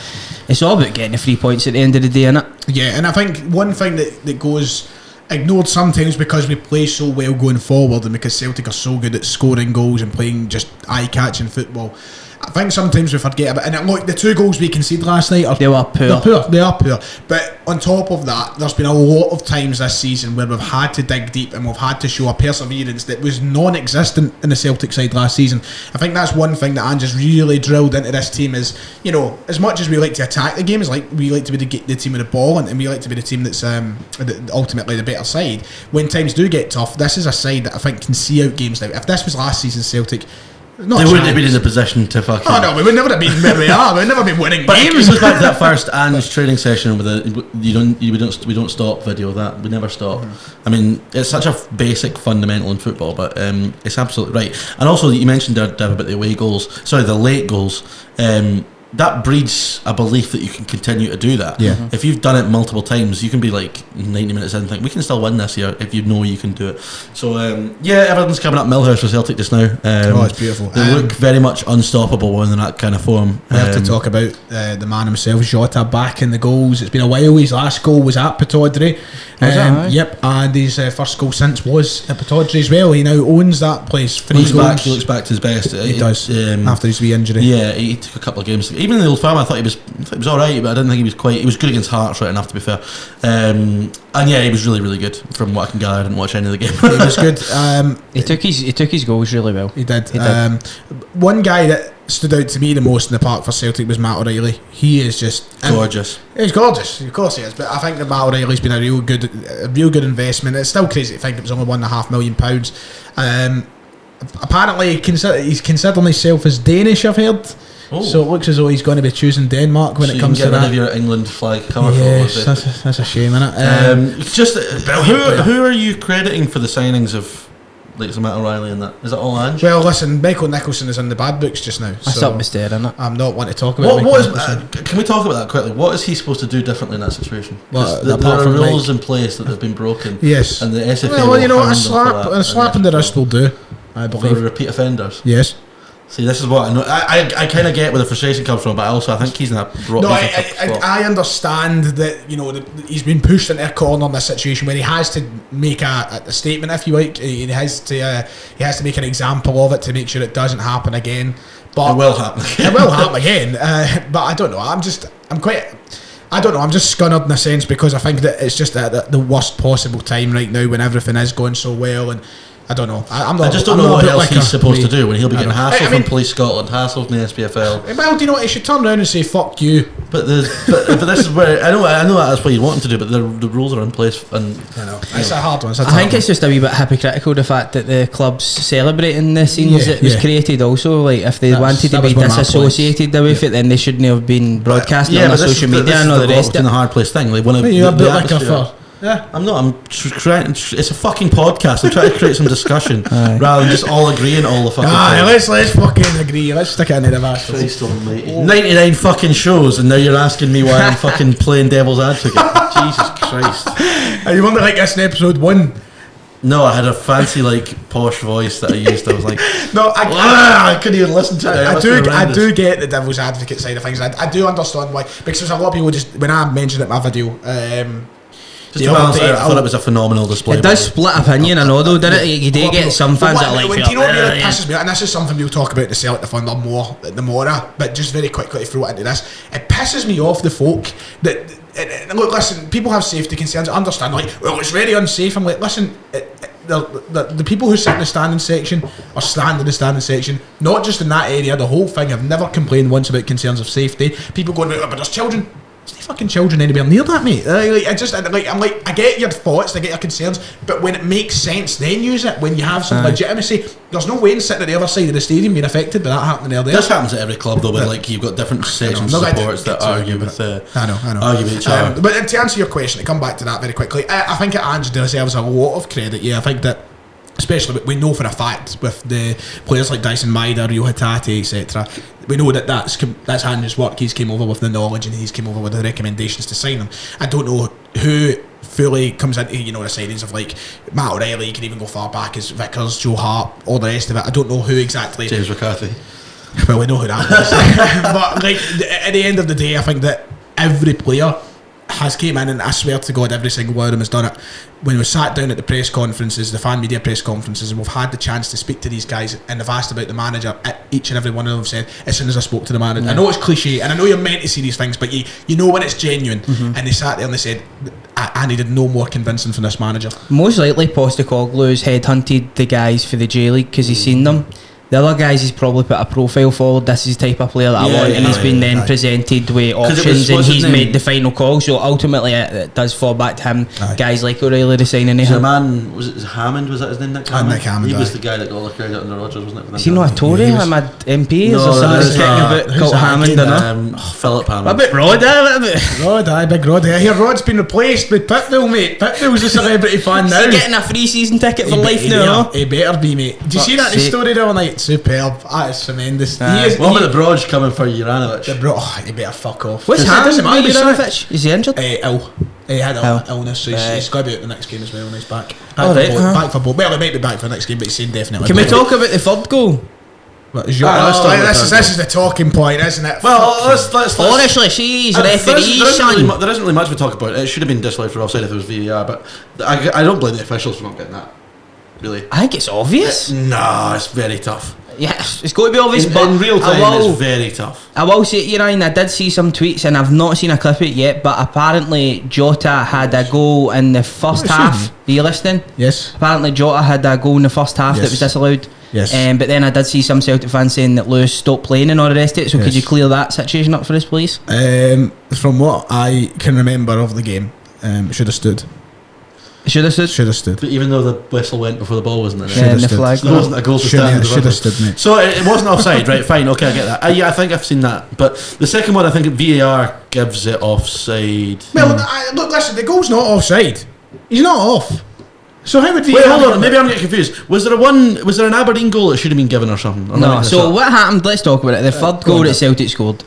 B: it's all about getting the 3 points at the end of the day, innit?
A: Yeah, and I think one thing that goes ignored sometimes because we play so well going forward and because Celtic are so good at scoring goals and playing just eye-catching football, I think sometimes we forget about it. And look, the 2 goals we conceded last night
B: they were poor.
A: They are poor. But on top of that, there's been a lot of times this season where we've had to dig deep and we've had to show a perseverance that was non-existent in the Celtic side last season. I think that's one thing that Ange's really drilled into this team is, you know, as much as we like to attack the game, we like to be the team with the ball and we like to be the team that's ultimately the better side. When times do get tough, this is a side that I think can see out games now. If this was last season's Celtic, they
C: wouldn't have been in the position to fucking...
A: Oh no, we would never have been where we are. We'd never been winning games.
C: It goes back to that first Ange training session with we don't stop video. That we never stop. I mean, it's such a basic fundamental in football, but it's absolutely right. And also, you mentioned there, Dev, about the late goals. That breeds a belief that you can continue to do that.
A: Yeah.
C: If you've done it multiple times, you can be like 90 minutes in and think, we can still win this year if you know you can do it. So, everything's coming up Millhouse for Celtic just now.
A: It's beautiful.
C: They look very much unstoppable when they're in that kind of form.
A: We have to talk about the man himself, Jota, back in the goals. It's been a while. His last goal was at Pittodrie. Yep, and his first goal since was at Pittodrie as well. He now owns that place.
C: He looks back to his best.
A: He does, after his re-injury.
C: Yeah, he took a couple of games. Even in the Old Firm, I thought he was alright, but I didn't think he was quite. He was good against Hearts, right enough to be fair. And yeah, he was really, really good. From what I can gather, I didn't watch any of the game.
A: He was good.
B: He took his goals really well.
A: He did. One guy that stood out to me the most in the park for Celtic was Matt O'Reilly. He is just
C: gorgeous.
A: He's gorgeous, of course he is. But I think that Matt O'Reilly's been a real good investment. It's still crazy to think it was only £1.5 million. Apparently, he's considering himself as Danish, I've heard. Oh. So it looks as though he's going to be choosing Denmark when it comes to that.
C: So you can get rid of your England flag cover.
A: Yes, that's a shame, isn't it?
C: Who are you crediting for the signings of like Matt O'Reilly and that? Is it all Ange?
A: Well, listen, Michael Nicholson is in the bad books just now.
B: That's up there, isn't it? I'm
A: not wanting to talk about
C: can we talk about that quickly? What is he supposed to do differently in that situation?
A: Well,
C: there are rules in place that have been broken.
A: Yes.
C: And the SFA
A: a slap in the wrist will do, I believe. For
C: repeat offenders?
A: Yes.
C: See, this is what I know. I kind of get where the frustration comes from, but I think he's in a rock.
A: No, I understand that, you know, he's been pushed into a corner in this situation where he has to make a statement, if you like. He has to make an example of it to make sure it doesn't happen again. But
C: it will happen.
A: It will happen again. But I don't know. I'm just scunnered in a sense because I think that it's just at the worst possible time right now when everything is going so well. And I don't know. I just don't know
C: what else he's supposed to do when he'll be getting hassled from Police Scotland, hassled from the SPFL.
A: Well, do you know what? He should turn around and say, fuck you,
C: But this is where I know that's what you want them to do, but the rules are in place, and
A: I know it's a hard one.
B: I think it's just a wee bit hypocritical, the fact that the club's celebrating the scenes that was created. Also, like if they wanted to be disassociated with it, then they shouldn't have been broadcasting on social media and all the rest.
C: It's a hard place thing. Like
A: you're a bit like a fur. Yeah,
C: I'm not. I'm trying. It's a fucking podcast. I'm trying to create some discussion rather than just all agreeing all the fucking time.
A: Let's fucking agree. Let's stick it in the basket.
C: 99 fucking shows, and now you're asking me why I'm fucking playing devil's advocate. Jesus Christ!
A: You wonder like this in episode 1.
C: No, I had a fancy like posh voice that I used. I was like,
A: no,
C: I couldn't even listen to it.
A: I do get the devil's advocate side of things. I do understand why, because there's a lot of people just when I mentioned it in my video.
C: Just to balance out, I thought it was a phenomenal display.
B: It does split opinion, I know though, doesn't it? You do get some fans that like.
A: Do you know what really pisses me out? And this is something we'll talk about in the Celtic Thunder more but just very quickly to throw it into this, it pisses me off the folk that. Look, listen, people have safety concerns. I understand, like, well, it's very unsafe. I'm like, listen, the people who sit in the standing section or stand in the standing section, not just in that area, the whole thing, have never complained once about concerns of safety. People going, but there's children. There's no fucking children anywhere near that, mate. I get your thoughts, I get your concerns, but when it makes sense, then use it. When you have some legitimacy, there's no way in sitting at the other side of the stadium being affected by that happening there.
C: This happens at every club though, where like you've got different sections of supports that argue with argue with each other.
A: But to answer your question, to come back to that very quickly, I think Ange deserves a lot of credit. Yeah, I think that. Especially, we know for a fact with the players like Dyson Maida, Rio Hatate, etc. We know that that's Ange's work. He's came over with the knowledge and he's came over with the recommendations to sign them. I don't know who fully comes into the signings of like Matt O'Reilly. You can even go far back as Vickers, Joe Hart, all the rest of it. I don't know who exactly.
C: James McCarthy.
A: Well, we know who that was. But like at the end of the day, I think that every player has came in, and I swear to God, every single one of them has done it. When we sat down at the press conferences, the fan media press conferences, and we've had the chance to speak to these guys, and they've asked about the manager, each and every one of them said, as soon as I spoke to the manager, I know it's cliche, and I know you're meant to see these things, but you know when it's genuine. And they sat there and they said, I needed no more convincing from this manager.
B: Most likely Postecoglou's headhunted the guys for the J League because he's seen them. The other guys, he's probably put a profile forward. This is the type of player that I want, and he's been then presented with options, and he's made the final call. So ultimately, it does fall back to him. Guys like O'Reilly, the signing.
C: The man, was it Hammond? Was that his name? Nick Hammond.
A: Nick Hammond.
C: He was the guy that got all the credit under Rodgers, wasn't it?
B: Is he not a Tory? I'm a MP.
A: No,
B: or something about called Hammond?
C: Philip Hammond.
B: A bit Rod,
A: big Rod. I hear Rod's been replaced with Pitbull, mate. Pitbull's a celebrity fan now.
B: He's getting a free season ticket for life now.
A: He better be, mate. Did you see that story the other night? Superb. That is tremendous.
C: What about the Broad coming for Juranovic?
A: He better fuck off.
B: What's happening with Juranovic? Is he injured?
A: Ill. He had illness, so he's got to be out the next game as well when he's back. Back for both. Well, he might be back for the next game, but he's saying definitely.
B: Can we talk about the third goal?
A: This is the talking point, isn't it?
C: Well, let's
B: honestly, she's referees.
C: There isn't really much to talk about. It should have been disallowed for offside if it was VAR, but I don't blame the officials for not getting that. Really,
B: I think it's obvious.
C: No, it's very tough.
B: Yes, it's got to be obvious,
C: but in real time it's very tough.
B: I will say, Ryan, I did see some tweets, and I've not seen a clip of it yet, but apparently Jota had a goal in the first half. Are you listening?
A: Yes.
B: Apparently Jota had a goal in the first half that was disallowed.
A: Yes.
B: But then I did see some Celtic fans saying that Lewis stopped playing and all the rest of it, so could you clear that situation up for us, please?
A: From what I can remember of the game, should have stood.
B: Should have stood.
C: But even though the whistle went before the ball wasn't in it.
B: Yeah, and the flag.
C: So there wasn't a goal to stand.
A: Should have stood, mate.
C: So it wasn't offside, right? Fine, okay, I get that. Yeah, I think I've seen that. But the second one, I think VAR gives it offside.
A: Well, look, listen, the goal's not offside. He's not off. So how would VAR?
C: Wait, hold on. Maybe I'm getting confused. Was there an Aberdeen goal that should have been given or something?
B: No. So what happened? Let's talk about it. The third goal that Celtic scored.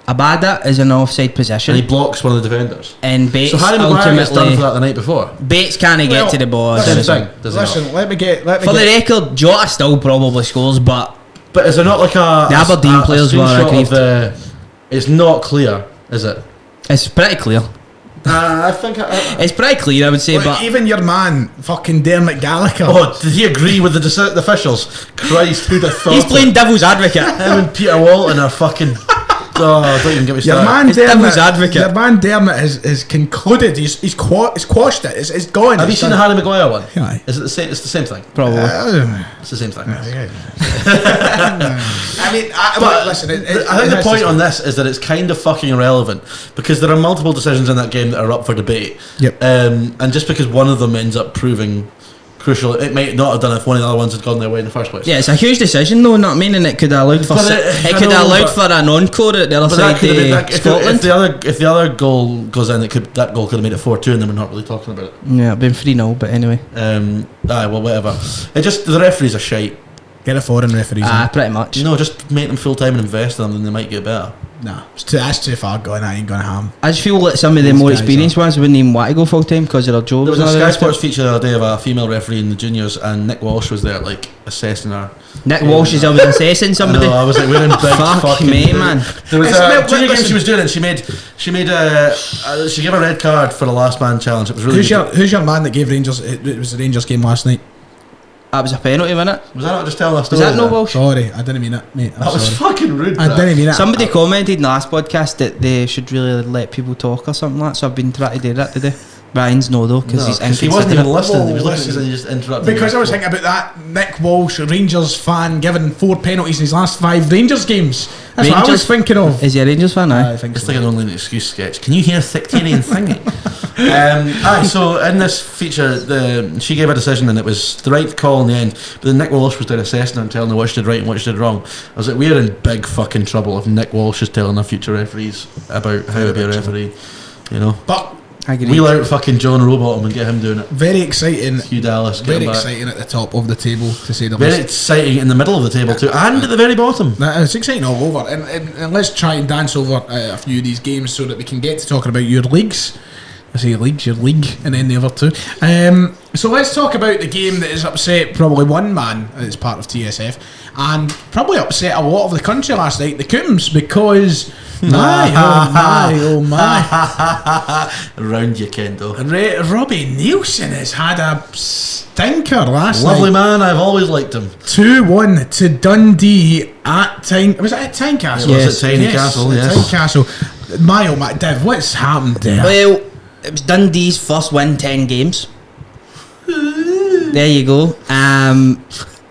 B: Abada is in an offside position,
C: and he blocks one of the defenders.
B: And Bates,
C: so Harry Maguire gets done for that the night before.
B: Bates can't get to the ball.
A: Listen, let me get.
B: For the record, Jota still probably scores, but
C: is there not like the
B: Aberdeen players were aggrieved?
C: It's not clear, is it?
B: It's pretty clear.
C: I think
B: it's pretty clear, I would say. But
A: even your man, fucking Dermot Gallagher.
C: Oh, did he agree with the officials? Christ, who'd have thought?
B: He's playing devil's advocate.
C: Him and Peter Walton are fucking Oh, don't even get me
A: Your
C: started.
A: man
B: It's devil's
A: Dermot,
B: advocate.
A: your man Dermot has concluded. He's quashed it. It's gone.
C: Have you seen the Harry Maguire one?
A: Yeah.
C: Is it the same? It's the same thing.
B: Probably.
C: It's the same thing.
A: I mean,
C: But
A: listen.
C: I think the point on this is that it's kind of fucking irrelevant because there are multiple decisions in that game that are up for debate.
A: Yep.
C: And just because one of them ends up proving crucial, it might not have done if one of the other ones had gone their way in the first place.
B: Yeah, it's a huge decision though, not I mean, and it could have allowed for it could have allowed for an encore at the other side of Scotland.
C: If the other goal goes in, that goal could have made it 4-2, and then we're not really talking about it.
B: Yeah, it'd been 3-0, but anyway.
C: Well, whatever. It just the referees are shite.
A: Get a foreign referees.
B: Pretty much.
C: No, just make them full time and invest in them, and they might get better.
A: Nah, that's too far going. I ain't gonna harm.
B: I just feel like some of the
A: These
B: more
A: guys
B: experienced ones wouldn't even want to go full time because of their jobs.
C: There was a
B: and all
C: Sky
B: the rest of
C: Sports feature the other day of a female referee in the juniors, and Nick Walsh was there, like assessing her.
B: it. Nick Walsh is always assessing somebody.
C: I was like, we're in big
B: Fuck
C: fucking
B: me, man.
C: There was
A: It's
C: a
A: not-
C: junior game
A: listen.
C: she was doing, and she gave a red card for the last man challenge. It was really
A: Who's your man that gave Rangers? It was the Rangers game last night.
B: That was a penalty, wasn't it?
C: Was I not just telling a
B: Was
C: story?
B: that no Walsh?
A: Sorry, I didn't mean it, mate. I'm
C: That was
A: sorry.
C: fucking rude.
A: I didn't mean it.
B: Somebody commented in the last podcast that they should really let people talk or something like that, so I've been trying to do that today. Ryan's no though, because he's
C: he wasn't even
B: inconsiderate.
C: listening. He was
A: Whoa,
C: listening
A: listen.
C: and he just interrupted.
A: Because I was thinking about that Nick Walsh, Rangers fan, giving 4 penalties in his last 5 Rangers games. That's what I was
B: Rangers-
A: thinking of.
B: Is he a Rangers fan?
A: I
B: Aye.
A: think
C: It's
A: so.
C: like an only an excuse sketch. Can you hear sectarian thingy? So in this feature, she gave a decision and it was the right call in the end. But then Nick Walsh was there assessing her and telling her what she did right and what she did wrong. I was like, we're in big fucking trouble if Nick Walsh is telling our future referees about how to be a referee. You know,
A: But
B: I agree.
C: wheel out fucking John Rowbottom and get him doing it.
A: very exciting.
C: Hugh Dallas, get
A: Very
C: him back.
A: exciting at the top of the table, to say the
C: Very
A: least.
C: exciting in the middle of the table too, and at the very bottom.
A: It's exciting all over, and let's try and dance over a few of these games so that we can get to talking about your leagues. I say leagues, your league, and then the other two. So let's talk about the game that has upset probably one man as part of TSF, and probably upset a lot of the country last night, the Coombs, because oh my.
C: Around you, Kendo.
A: Robbie Nielsen has had a stinker last
C: Lovely
A: night.
C: man, I've always liked him.
A: 2-1 to Dundee at was it at Tynecastle?
C: It was at Tynecastle, yes.
A: Tynecastle. My oh my, Dev, what's happened there?
B: Well, it was Dundee's first win 10 games. There you go.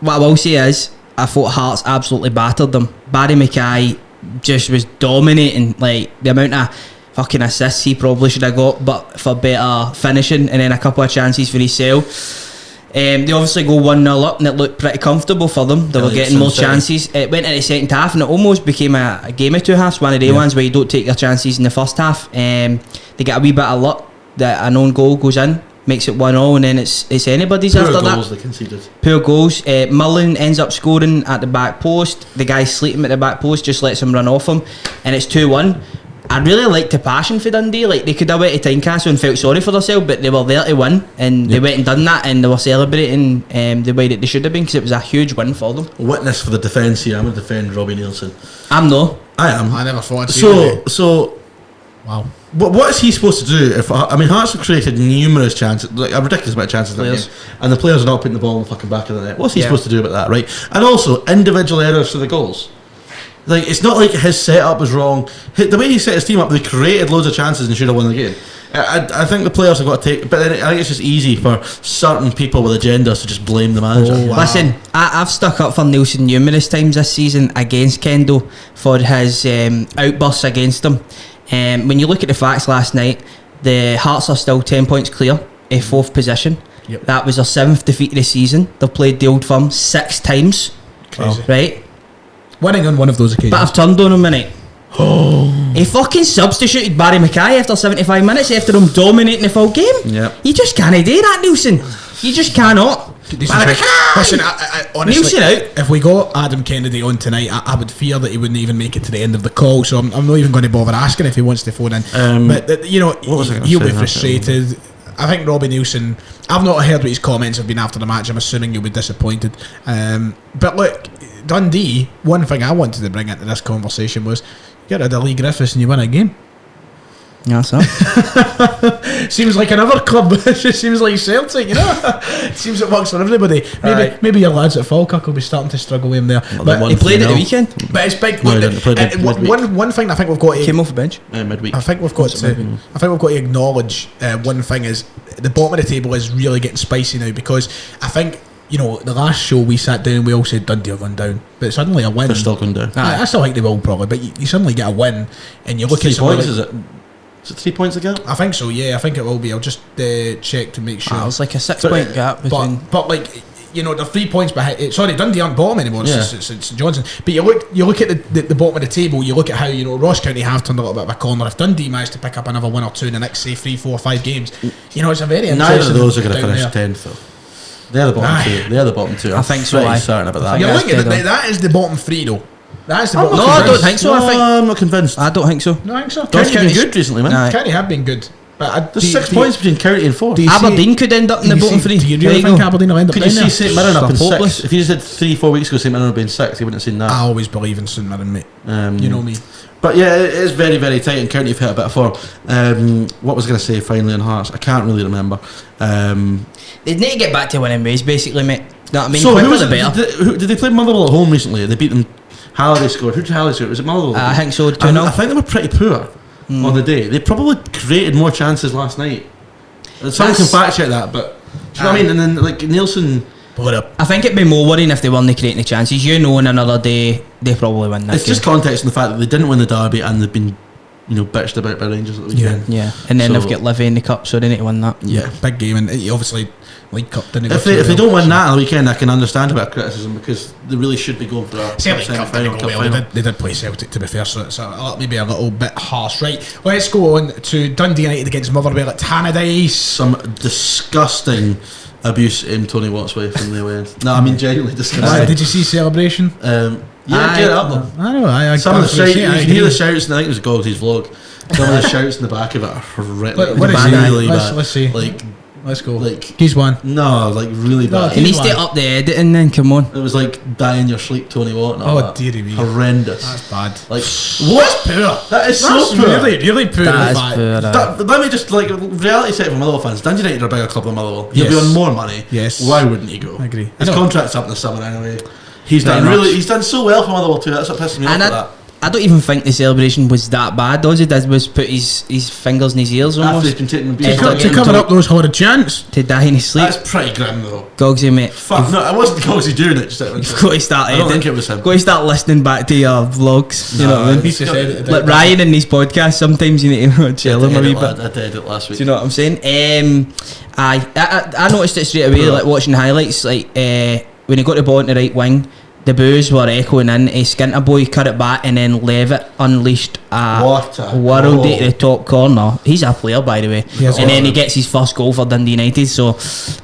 B: What I will say is, I thought Hearts absolutely battered them. Barry Mackay just was dominating, like the amount of fucking assists he probably should have got, but for better finishing, and then a couple of chances for himself. They obviously go 1-0 up and it looked pretty comfortable for them. They were getting more chances. It went into the second half and it almost became a game of two halves, one of the ones where you don't take your chances in the first half. They get a wee bit of luck that an own goal goes in, makes it 1-0, and then it's anybody's after
C: goals
B: that.
C: they conceded.
B: Poor goals. Mullen ends up scoring at the back post. The guy sleeping at the back post just lets him run off him, and it's 2-1. I really liked the passion for Dundee. Like, they could have went to Tynecastle and felt sorry for themselves, but they were there to win, and they went and done that, and they were celebrating the way that they should have been, because it was a huge win for them.
C: Witness for the defence here. I'm going to defend Robbie Nielsen.
B: I'm no.
C: I am.
A: I never thought I'd see it.
C: So
A: Wow.
C: what is he supposed to do? Hearts have created numerous chances, like a ridiculous amount of chances in that
B: Players.
C: game, and the players are not putting the ball in the fucking back of the net. What's he
B: Yeah.
C: supposed to do about that, right? And also individual errors for the goals. Like, it's not like his setup was wrong. The way he set his team up, they created loads of chances and should have won the game. I think the players have got to take, but then I think it's just easy for certain people with agendas to just blame the manager.
A: Oh, wow.
B: Listen, I've stuck up for Nielsen numerous times this season against Kendo for his outbursts against him. When you look at the facts last night, the Hearts are still 10 points clear, a 4th position.
A: Yep.
B: That was their 7th defeat of the season. They've played the Old Firm 6 times,
A: Crazy.
B: right?
A: Winning on one of those occasions.
B: But I've turned on him, innit? He fucking substituted Barry Mackay after 75 minutes after him dominating the full game.
C: Yep.
B: You just can't do that, Nielsen. You just cannot.
A: Listen, I honestly,
B: Nielsen out.
A: if we got Adam Kennedy on tonight, I would fear that he wouldn't even make it to the end of the call. So I'm not even going to bother asking if he wants to phone in. But
C: what was I gonna
A: he'll
C: say?
A: be frustrated. I think Robbie Nielsen. I've not heard what his comments have been after the match. I'm assuming you'll be disappointed. But look, Dundee. One thing I wanted to bring into this conversation was get rid of Lee Griffiths and you win a game.
B: Yeah, so.
A: Seems like another club. It just seems like Celtic, you know. It seems it works for everybody. Maybe your lads at Falkirk will be starting to struggle with him there.
B: But he played at the weekend.
A: But it's big.
C: No, he didn't. He played midweek.
A: One thing I think we've got to
B: Came off the bench.
C: Midweek.
A: I think we've got to acknowledge one thing is the bottom of the table is really getting spicy now, because I think, you know, the last show we sat down and we all said Dundee are going down, but suddenly a win.
C: They're still going down.
A: I still think they will probably, but you suddenly get a win and you look at
C: 3 points. Is it 3 points again?
A: I think so. Yeah, I think it will be. I'll just check to make sure.
B: It was like a 6-point gap between.
A: But like, you know, they're 3 points behind. Sorry, Dundee aren't bottom anymore.
C: Yeah.
A: It's Johnson. But you look at the bottom of the table. You look at how, you know, Ross County have turned a little bit of a corner. If Dundee managed to pick up another 1 or 2 in the next, say, 3, 4, 5 games, you know, it's a very
C: neither
A: interesting.
C: of those are going to
A: down
C: finish
A: there.
C: 10th though. They're the bottom two. They're the bottom two.
B: I think so.
C: I'm certain about that.
A: You're
B: Yes,
A: looking at
B: dead on.
A: that is the bottom 3 though. That's the bottom.
B: No, I don't think so. I think
C: I'm not convinced.
B: I don't think so.
A: No, I think so.
C: County's been good recently, man.
B: Aye.
A: County have been good. But
C: There's 6 points between County and 4.
A: Do you see-
B: Aberdeen could end up in the bottom 3.
A: Do you
B: There
A: really
B: you
A: think
B: go.
A: Aberdeen will end up
C: Could you
A: down
C: see
A: there?
C: St Mirren up in
B: Hopeless.
C: 6? If you just said 3-4 weeks ago St Mirren would be in 6, you wouldn't have seen that.
A: I always believe in St Mirren, mate. You know me.
C: But yeah, it is very, very tight, and County have hit a bit of form. What was I going to say finally on Hearts? I can't really remember.
B: They need to get back to winning ways, basically, mate. No, I mean,
C: So
B: quicker
C: who was
B: the
C: it?
B: better.
C: Did they play Motherwell at home recently? They beat them. Halliday scored. Who did Halliday score? Was it Motherwell?
B: I think so.
C: I
B: 2-0.
C: think they were pretty poor on the day. They probably created more chances last night. Someone can fact check that, but do you know what I mean? And then like Nielsen.
B: I think it'd be more worrying if they weren't creating the chances. You know, in another day they probably win that
C: It's
B: game.
C: just context in the fact that they didn't win the derby and they've been, you know, bitched about by Rangers at the weekend.
B: Yeah, and then
C: So-
B: they've got Livy in the cup, so they need to win that.
C: Yeah.
A: Big game, and obviously League Cup didn't go
C: If
A: too
C: they
A: well.
C: don't win that on the weekend, I can understand a bit of criticism because they really should be going for a
A: Celtic Cup didn't go well. They did play Celtic, to be fair, so it's maybe a little bit harsh. Right, let's go on to Dundee United against Motherwell at Tannadice.
C: Some disgusting abuse in Tony Watt's way from the away end. No, I mean genuinely disgusting.
A: Did you see celebration?
C: Yeah, get it up there.
A: I know.
C: Some of the shouts, you can hear the shouts, and I think it was Gogsy's vlog. Some of the shouts in the back of it are horrific.
A: What is
C: really
A: it?
C: bad.
A: Let's see.
C: Like,
A: Let's go.
C: Like,
A: he's one.
C: No, like really bad.
B: He needs to up the editing then, come on.
C: It was like die in your sleep, Tony Watt. And all that.
A: Dearie me.
C: Horrendous.
A: That's bad.
C: Like,
A: what's poor?
C: That is
A: That's
C: so poor.
A: Really poor.
B: That is poor.
C: Let me just, like, reality set for Motherwell fans. Dundee United are a bigger club than Motherwell. You'll
A: Yes.
C: be on more money.
A: Yes.
C: Why wouldn't you go?
A: I agree.
C: His contract's up in the summer anyway. He's done so well for Motherwell too. That's what pisses me off about that.
B: I don't even think the celebration was that bad. All he did was put his fingers in his ears
C: After
B: almost
C: he's been taking abuse.
A: To cover up those horrid chants.
B: to die in his sleep.
C: That's pretty grim though.
B: Gogsy, mate.
C: Fuck, no, it wasn't Gogsy doing it. Just
B: You've got to start
C: I don't
B: editing.
C: think it was him.
B: Got to start listening back to your vlogs. You know what I mean?
A: He's just edited it.
B: Like Ryan in these podcasts, sometimes you need to chill him a wee bit.
C: I did it last week.
B: Do you know what I'm saying? I noticed it straight away, like watching the highlights, like when he got the ball in the right wing, the boos were echoing in. Skinter boy cut it back, and then Levitt unleashed a
C: What a
B: worldie
C: goal.
B: to the top corner. He's a player, by the way.
A: Yes,
B: And then he gets his first goal for Dundee United, so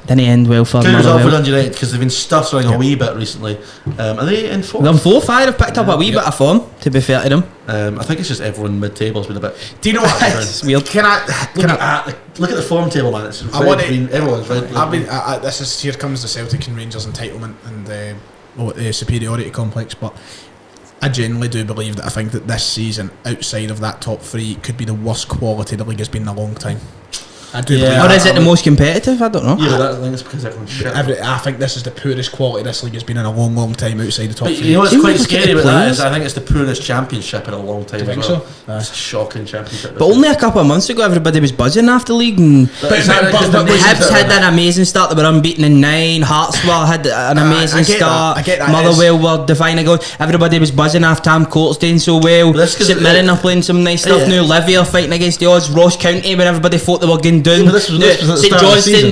B: didn't end well for
C: Good result for
B: Motherwell.
C: Dundee United because they've been stuttering a wee bit recently. Are they in fourth?
B: Them 4-5 have picked up a wee bit of form, to be fair to them.
C: I think it's just everyone mid-table's been a bit.
A: Do you know what?
B: It's weird.
A: Can I?
C: Look at the form table, man. It's red,
A: I want to-
C: green. Everyone's red.
A: I mean, this is here comes the Celtic and Rangers entitlement and the superiority complex, but I genuinely do believe that I think that this season, outside of that top 3, could be the worst quality the league has been in a long time. I do believe
B: Or
A: that.
B: is it the most competitive? I don't know.
C: Yeah, but I think it's because everyone's shit.
A: I think this is the poorest quality this league has been in a long time outside the top
C: But
A: 3.
C: you know what's
B: See,
C: quite
B: look at
C: scary
B: the
C: about that
B: players.
C: is I think it's the poorest championship in a long time
A: Do you
C: as
A: think
C: well.
A: so?
C: It's a shocking championship.
B: But only a couple of months ago, everybody was buzzing after the league, and
A: But
B: Hibs had an amazing start. They were unbeaten in 9. Hearts had an amazing
A: I get
B: start.
A: that. I get that.
B: Motherwell were defining goals. Everybody was buzzing after Tam Court's doing so well.
C: But that's 'cause
B: St Mirren are playing some nice stuff
C: Yeah.
B: now. Livy are fighting against the odds. Ross County, when everybody thought they were going down.
C: Yeah, but this was at the
B: St
C: start of the
B: Johnstone,
C: season.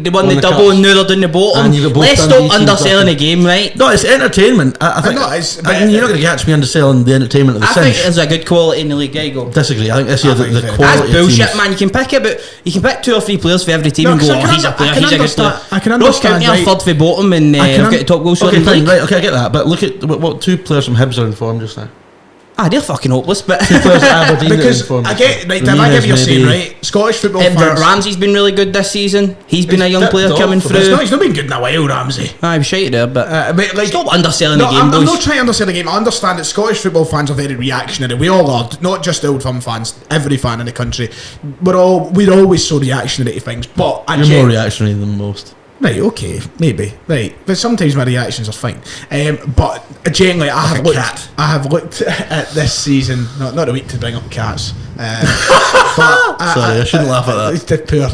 B: they won the
C: the
B: double,
C: cups.
B: and now they're down the bottom.
C: And you've got both
B: Let's
C: Dundee
B: stop
C: teams
B: underselling
C: up
B: the game, right?
C: No, it's entertainment. I think.
A: know, it's-
C: and you're not going to catch me underselling the entertainment of the
B: I think
C: cinch.
B: there's a good quality in the league. There you go.
C: Disagree. I think this year
A: I think
C: the
A: it's-
C: quality.
B: That's
C: of
B: bullshit,
C: teams-
B: man. You can pick 2 or 3 players for every team
A: No,
B: and go,
A: 'cause I
B: oh,
A: can
B: he's a
A: under-
B: player,
A: I can
B: he's a good player.
A: understand- I can
B: Ross
A: understand,
B: County are
A: right.
B: third for bottom, and
A: I can
B: have got the top goal
C: Okay,
B: scorer in the
C: fine,
B: league.
C: right. Okay, I get that. But look at what 2 players from Hibs are in form just now.
B: They're fucking hopeless, but
A: because I get right. If I get what you're saying, right? Scottish football fans.
B: Ramsey's been really good this season. He's been a young player coming through.
A: He's not been good in a while, Ramsey.
B: I'm shite there, but
A: like,
B: stop underselling the game, boys.
A: I'm not trying to undersell the game. I understand that Scottish football fans are very reactionary. We all are, not just the Old Firm fans. Every fan in the country, we're always so reactionary to things. But
C: you're more reactionary than most.
A: Right, okay, maybe, right, but sometimes my reactions are fine. But generally, I have looked at this season, not a week to bring up cats.
C: Sorry, I shouldn't laugh at that.
A: It's poor.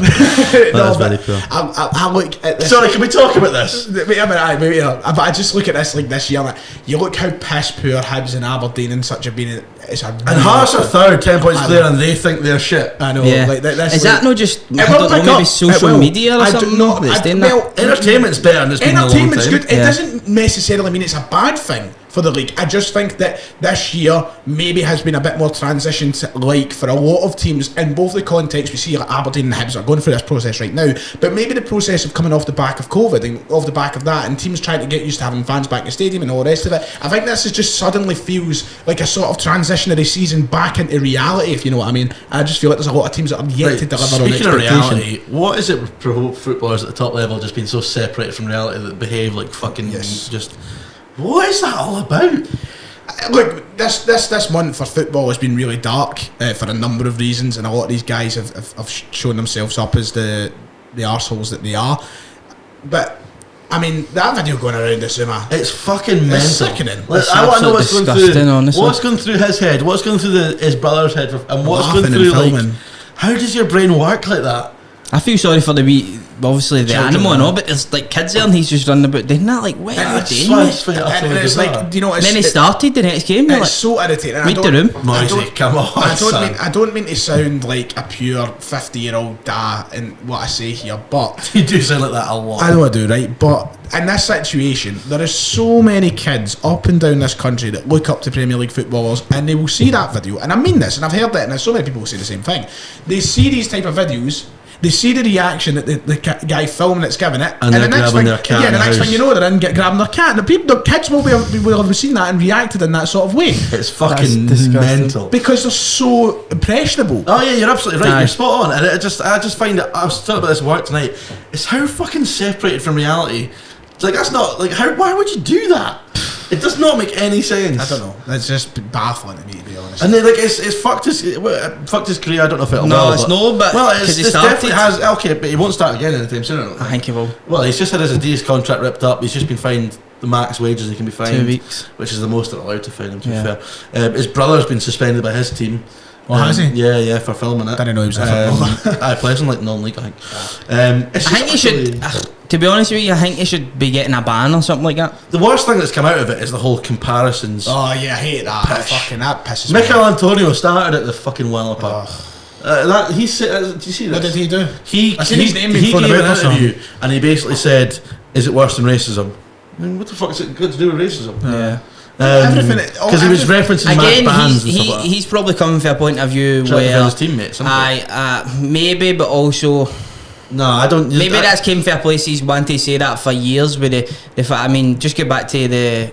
C: That's very poor.
A: I look at this.
C: Sorry, can we talk about this?
A: But I just look at this like this year. Like, you look how piss poor Hibs and Aberdeen and such have been.
C: And Hearts are third, 10 points clear, and they think they're shit.
A: I know.
B: Yeah.
A: Like,
B: is that not just maybe social media or something?
C: Entertainment's better than it's been a long time.
A: Entertainment's good. It doesn't necessarily mean it's a bad thing for the league. I just think that this year maybe has been a bit more transition to, like, for a lot of teams in both the context we see, like Aberdeen and Hibs are going through this process right now, but maybe the process of coming off the back of COVID and off the back of that, and teams trying to get used to having fans back in the stadium and all the rest of it. I think this is just suddenly feels like a sort of transitionary season back into reality, if you know what I mean. I just feel like there's a lot of teams that are yet to deliver on expectation.
C: Speaking of reality, what is it with pro footballers at the top level just being so separated from reality that behave like fucking just... What is that all about?
A: Look, this month for football has been really dark for a number of reasons, and a lot of these guys have shown themselves up as the arseholes that they are. But I mean, that video going around this summer,
C: it's fucking mental.
A: It's sickening.
C: I want to know what's going through his head, what's going through his brother's head, and what's going through, like, how does your brain work like that?
B: I feel sorry for obviously the children, animal and all, but there's like kids there and he's just running about doing that, like, what are you doing?
A: And it's like, you know,
B: and then he started the next game.
A: It's
B: like,
A: so irritating.
B: Read the room.
C: Come on.
A: I don't mean to sound like a pure 50-year-old dad in what I say here, but
C: you do sound like that a lot.
A: I know I do, right? But in this situation, there is so many kids up and down this country that look up to Premier League footballers, and they will see that video, and I mean this, and I've heard it, and so many people will say the same thing. They see these type of videos. They see the reaction that the guy filming it's giving it,
C: and the next thing,
A: the next thing you know, they're in grabbing their cat. And the kids will have seen that and reacted in that sort of way.
C: It's fucking mental
A: because they're so impressionable.
C: Oh yeah, you're absolutely right. You're spot on. And I just find it. I was talking about this at work tonight. It's how fucking separated from reality. It's like, that's not like how. Why would you do that? It does not make any sense.
A: I don't know. It's just baffling to me, to be honest.
C: And then, like, it's fucked his career. I don't know if it'll it definitely has. Okay, but he won't start again anytime soon.
B: I think he will.
C: Well, he's just had his Adidas contract ripped up. He's just been fined the max wages he can be fined.
B: 2 weeks,
C: which is the most they're allowed to fine him. To be fair, his brother's been suspended by his team.
A: Has he?
C: Yeah, for filming it.
A: Didn't know he was a footballer.
C: I plays in like non-league, I think.
B: I think he should. To be honest with you, I think he should be getting a ban or something like that.
C: The worst thing that's come out of it is the whole comparisons.
A: Oh yeah, I hate that. That pisses me off.
C: Mikel Antonio started at the fucking Wallop up. Do you see this?
A: What did he do?
C: He gave an interview and he basically said, "Is it worse than racism?" I mean, what the fuck is it got to do with racism?
B: Yeah.
C: Everything, because he was referencing
B: again,
C: bands
B: he's probably coming from a point of view where
C: his teammates.
B: Maybe, but also
C: no, I don't.
B: Maybe that's came from a place he's wanted to say that for years. With the fact, I mean, just get back to the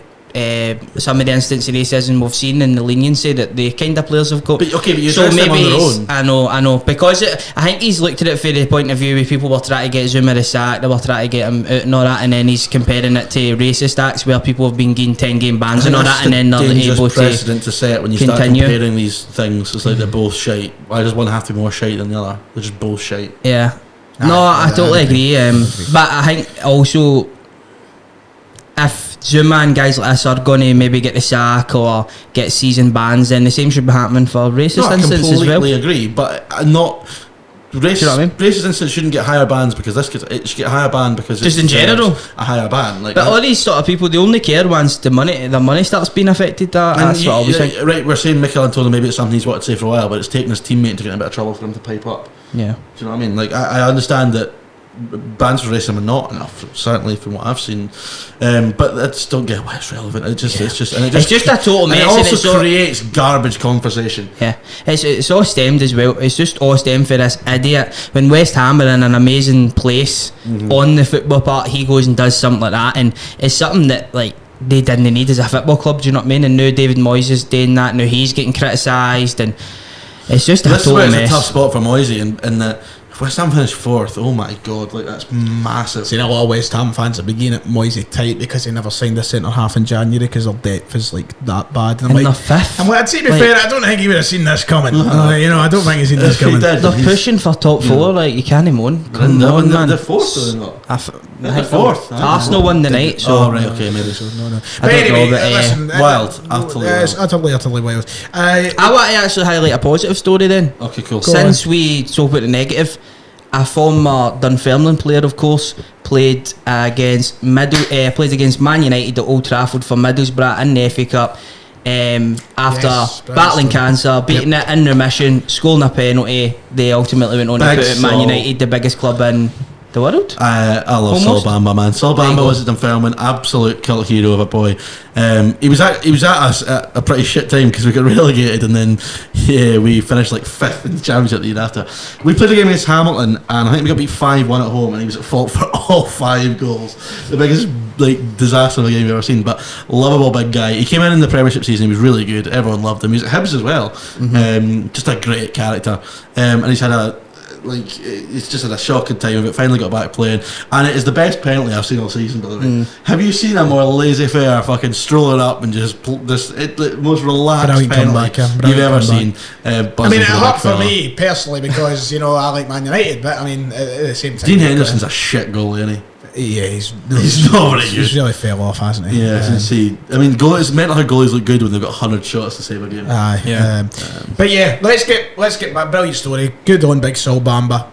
B: some of the instances of racism we've seen and the leniency that the kind of players have got.
C: But you so maybe on their
B: own. I know because I think he's looked at it from the point of view where people were trying to get Zuma the sack, they were trying to get him out and all that, and then he's comparing it to racist acts where people have been getting 10-game bans and all that, and then they're able
C: precedent to say it when you start comparing these things. It's like they're both shite. Why does one have to be more shite than the other? They're just both shite.
B: Yeah. I totally agree. But I think also if Zuma and guys like this are going to maybe get the sack or get season bans, then the same should be happening for racist incidents as well.
C: I completely agree, but not racist. You know what I mean? Racist incidents shouldn't get higher bans because it should get higher ban because
B: just in general
C: a higher ban. Like,
B: but all these sort of people, they only care once the money starts being affected. That's what I was saying.
C: Right, we're saying Mikel Antonio, maybe it's something he's wanted to say for a while, but it's taken his teammate to get in a bit of trouble for him to pipe up.
B: Yeah,
C: do you know what I mean? Like, I understand that bans for racism are not enough, certainly from what I've seen, but I just don't get why it's relevant. It's just
B: a total mess.
C: It also creates garbage conversation.
B: Yeah, it's all stemmed as well. It's just all stemmed for this idiot. When West Ham are in an amazing place on the football part, he goes and does something like that, and it's something that, like, they didn't need as a football club, do you know what I mean? And now David Moyes is doing that, now he's getting criticised, and it's just a total mess.
C: This is a tough spot for Moisey, and that if West Ham finished 4th, oh my god, like that's massive.
A: Seen a lot of West Ham fans at the beginning at Moisey tight because they never signed a centre half in January because their depth is like that bad.
B: And they're 5th.
A: And I'd say to be fair, I don't think he would have seen this coming. I don't think he's seen this coming.
B: They're pushing for top 4, like you can't moan. Come on, man.
C: They're 4th, or not?
B: They're
C: 4th.
B: Arsenal won the night, so.
C: Oh right, okay, maybe so.
A: No.
B: I
A: But
B: don't
A: anyway,
B: know, but,
A: listen,
C: wild, utterly wild.
A: It's utterly wild.
B: I want to actually highlight a positive story then.
C: Okay, cool.
B: Since we spoke about the negative, a former Dunfermline player, of course, played against Man United at Old Trafford for Middlesbrough in the FA Cup. After battling cancer, beating it in remission, scoring a penalty, they ultimately went on to put Man United, the biggest club in the world.
C: I love Sol Bamba, man. Sol Bamba was at Dunfermline, absolute cult hero of a boy. He was at us at a pretty shit time because we got relegated, and then we finished like 5th in the Championship the year after. We played a game against Hamilton, and I think we got beat 5-1 at home, and he was at fault for all 5 goals. The biggest disaster of a game you've ever seen, but lovable big guy. He came in the Premiership season, he was really good, everyone loved him. He was at Hibs as well. Just a great character, and he's had it's just had a shocking time of it. Finally got back playing, and it is the best penalty I've seen all season, by the way. Have you seen a more laissez-faire fucking strolling up and just the most relaxed penalty you've ever seen?
A: It hurt for me personally because I like Man United, but I mean at the same time,
C: Dean Henderson's a shit goalie, isn't he?
A: Yeah, he's
C: not very good.
A: He's really fell off, hasn't he?
C: Yeah, it's meant how goalies look good when they've got 100 shots to save a game.
A: But yeah, let's get back. Brilliant story. Good on big Sol Bamba.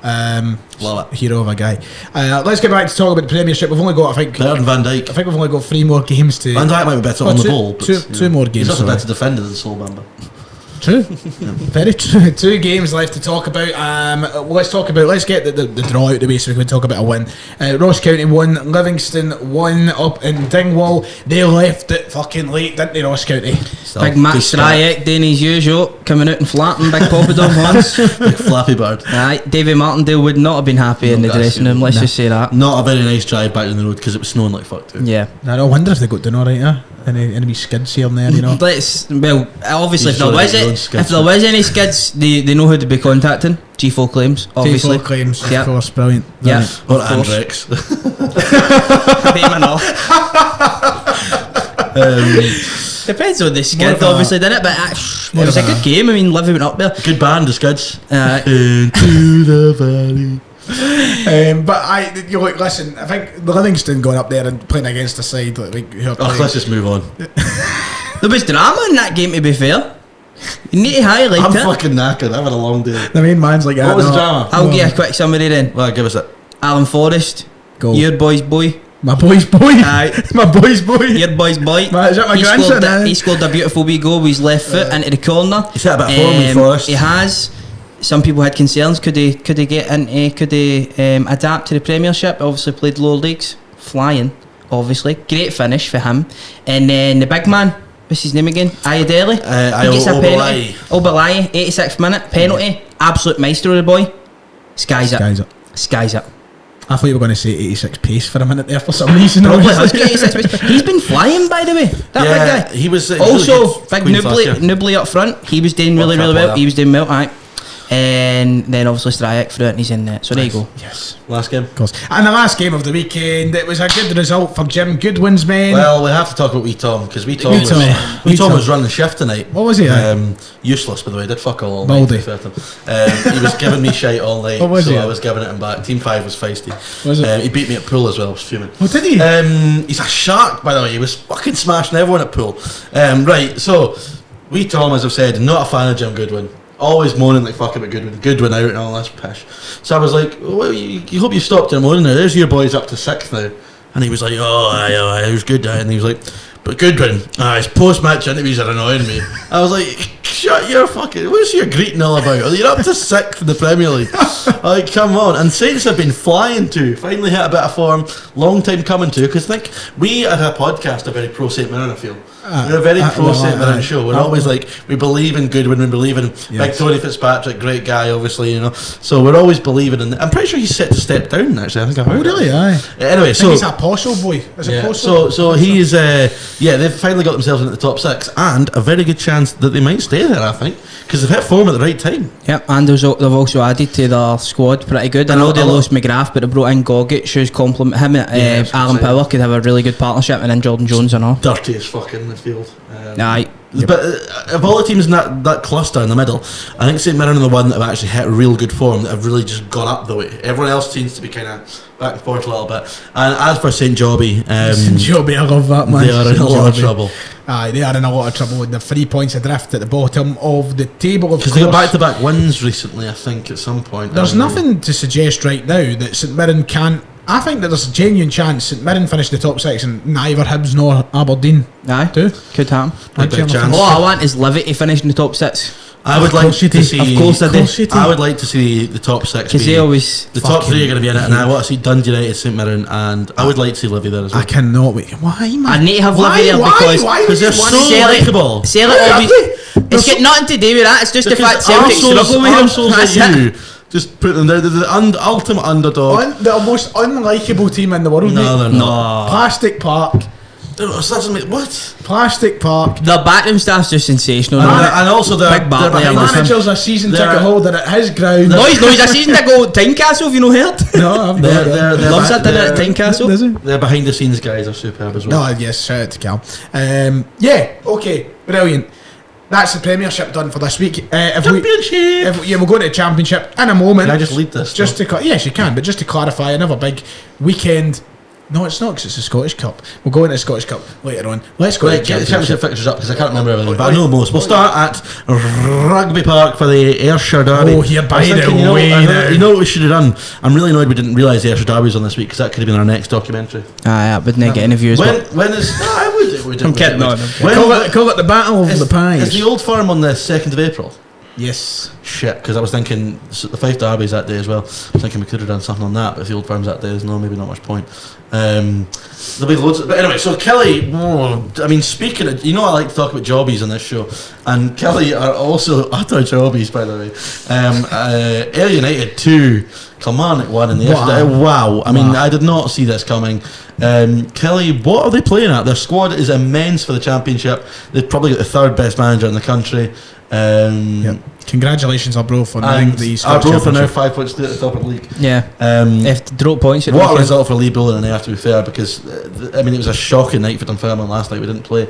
C: Love it.
A: Hero of a guy. Let's get back to talk about the Premiership. We've only got, I think,
C: better than Van Dijk.
A: I think we've only got 3 more games to.
C: Van Dijk might be better on the ball, but
A: two more games.
C: He's also a better defender than Sol Bamba.
A: True, very true. 2 games left to talk about. Let's get the draw out of the way so we can talk about a win. Ross County won, Livingston won up in Dingwall. They left it fucking late, didn't they, Ross County?
B: Big Matt Stryek doing his usual, coming out and flapping big Popadom once.
C: Big flappy bird.
B: Aye, Davy Martindale would not have been happy in the dressing room, let's just say that.
C: Not a very nice drive back on the road because it was snowing like fuck too.
B: Yeah.
A: I wonder if they got done alright, any skids here and there,
B: Obviously if there was any skids, they know who to be contacting. G4 Claims, obviously.
A: G4 Claims, of course, brilliant.
B: Yeah,
C: or Andrex.
B: Depends on the skid, obviously, didn't it? But it was a good game. I mean, Livy went up there.
C: Good band, the Skids. Into the valley.
A: Listen, I think Livingston going up there and playing against a side
C: let's just move on.
B: There was drama in that game, to be fair. You need to highlight
C: I'm
B: it.
C: fucking knackered. I've had a long day.
A: The main man's like,
C: what was the drama?
B: I'll give you a quick summary then.
C: Well, give us it.
B: Alan Forrest, your boy's boy.
A: My boy's boy.
B: Aye.
A: It's my boy's boy.
B: Your boy's boy.
A: Is that my grandson?
B: He scored a beautiful wee goal with his left foot into the corner.
C: He's had a bit of form with Forrest.
B: He has. Some people had concerns. Could he get into? Could he adapt to the Premiership? Obviously played lower leagues, flying. Obviously, great finish for him. And then the big man, what's his name again? Ayodele. He gets a penalty. Obalai, 86th minute penalty. Absolute maestro, the boy. Skies it.
A: I thought you were going to say 86 pace for a minute there for some reason.
B: Probably has got 86 pace. He's been flying, by the way. That big guy.
C: He was
B: also big Nubly up front. He was doing really well. He was doing well. Aye. And then obviously Stryek through it and he's in there. So there you go.
A: Yes.
C: Last game.
A: Of course. And the last game of the weekend, it was a good result for Jim Goodwin's men.
C: Well, we have to talk about Wee Tom because Wee Tom was running shift tonight.
A: What was he?
C: Useless, by the way. Did fuck all
A: Baldy.
C: night. He was giving me shite all night,
A: what was
C: so
A: he?
C: I was giving it him back. Team 5 was feisty.
A: Was it?
C: He beat me at pool as well. I was fuming.
A: Oh, did he?
C: He's a shark, by the way. He was fucking smashing everyone at pool. Right, so Wee Tom, as I've said, not a fan of Jim Goodwin. Always moaning like fuck about Goodwin out and all this pish. So I was like, well, you hope you stopped your moaning now. There's your boys up to 6th now. And he was like, aye, he was good. And he was like, but Goodwin, his post-match interviews are annoying me. I was like, shut your fucking... What's your greeting all about? You're up to 6th in the Premier League. Like, come on. And Saints have been flying too. Finally hit a bit of form. Long time coming too. Because I think we as a podcast are very pro St Mirren, I feel. We're a very pro St Mirren show. We're always like, we believe in Goodwin, we believe in Big Tony Fitzpatrick, great guy, obviously, you know. So we're always believing in... I'm pretty sure he's set to step down, actually. I think I've heard
A: really? Aye.
C: Anyway, so...
A: he's a Apostle boy.
C: So he's... they've finally got themselves into the top 6 and a very good chance that they might stay there, I think, because they've hit form at the right time.
B: Yep, and they've also added to their squad pretty good. I know they lost McGrath, but they brought in Gogic, who's complement him. Alan Power could have a really good partnership, and then Jordan Jones and all.
C: Dirty as fuck in the field.
B: Aye.
C: But of all the teams in that cluster in the middle, I think St Mirren are the one that have actually hit real good form, that have really just gone up the way. Everyone else seems to be kind of back and forth a little bit. And as for St Jobby,
A: St Jobby, I love that, man.
C: They are in a lot of trouble.
A: Aye, they are in a lot of trouble with the 3 points adrift at the bottom of the table.
C: Because they got back-to-back wins recently, I think, at some point.
A: There's nothing to suggest right now that St Mirren can't. I think that there's a genuine chance St Mirren finish the top 6 and neither Hibs nor Aberdeen.
B: Aye, could happen.
C: Chance.
B: All I want is Livy to finish in the top 6.
C: I would like to see.
B: Of course I do.
C: I would like to see the top 6.
B: Because they always...
C: The top 3 are going to be in it, and I want to see Dundee United, St Mirren, and I would like to see Livy there as well.
A: I cannot wait. Why, man?
B: I need to have Livy there because
C: they're so likeable.
B: Celtic always... It's got nothing to do with that. It's just the fact Celtic struggle with them.
C: Just put them there. They're the ultimate underdog.
A: The most unlikable team in the world.
C: No, they're not.
A: Plastic Park.
C: What?
A: Plastic Park.
B: The backroom staff's just sensational.
C: And also the
A: manager's a season ticket holder at his ground.
B: No, he's a season ticket holder at Tynecastle, have you not heard?
A: No, I've not.
C: They're
B: loves that dinner at Tynecastle.
C: Their behind the scenes guys are superb as well.
A: No, yes, shout out to Cal. Okay, brilliant. That's the Premiership done for this week.
C: Championship!
A: We'll go to the Championship in a moment.
C: Can I just lead this?
A: Yes, you can, but just to clarify, another big weekend. No, it's not, because it's the Scottish Cup. We'll go into the Scottish Cup later on. Let's go to
C: get the Championship fixtures up, because I can't remember everything, but I know most. We'll start at Rugby Park for the Ayrshire Derby.
A: Oh, here, by the way.
C: You know what we should have done? I'm really annoyed we didn't realise the Ayrshire Derby was on this week, because that could have been our next documentary.
B: I wouldn't get any views.
C: When is... I would.
A: I'm kidding. Call it the Battle of the Pies.
C: Is the Old Firm on the 2nd of April?
A: Yes.
C: Shit, because I was thinking the Fife Derby's that day as well. I was thinking we could have done something on that, but if the Old Firm's that day, there's maybe not much point. There'll be loads. But anyway, so Kelly. I mean, speaking of, I like to talk about jobbies on this show, and Kelly are also utter jobbies, by the way. Ayr United 2, Kilmarnock 1 in the yesterday. Wow. I mean, I did not see this coming. Kelly, what are they playing at? Their squad is immense for the Championship. They've probably got the 3rd best manager in the country.
A: Congratulations, Arbroath, for winning the Scottish
C: Arbroath are now 5 points clear at the top of the league.
B: Yeah. If they drop points,
C: what a result for Lee Bowler and Ayr, to be fair, because it was a shocking night for Dunfermline last night. We didn't play.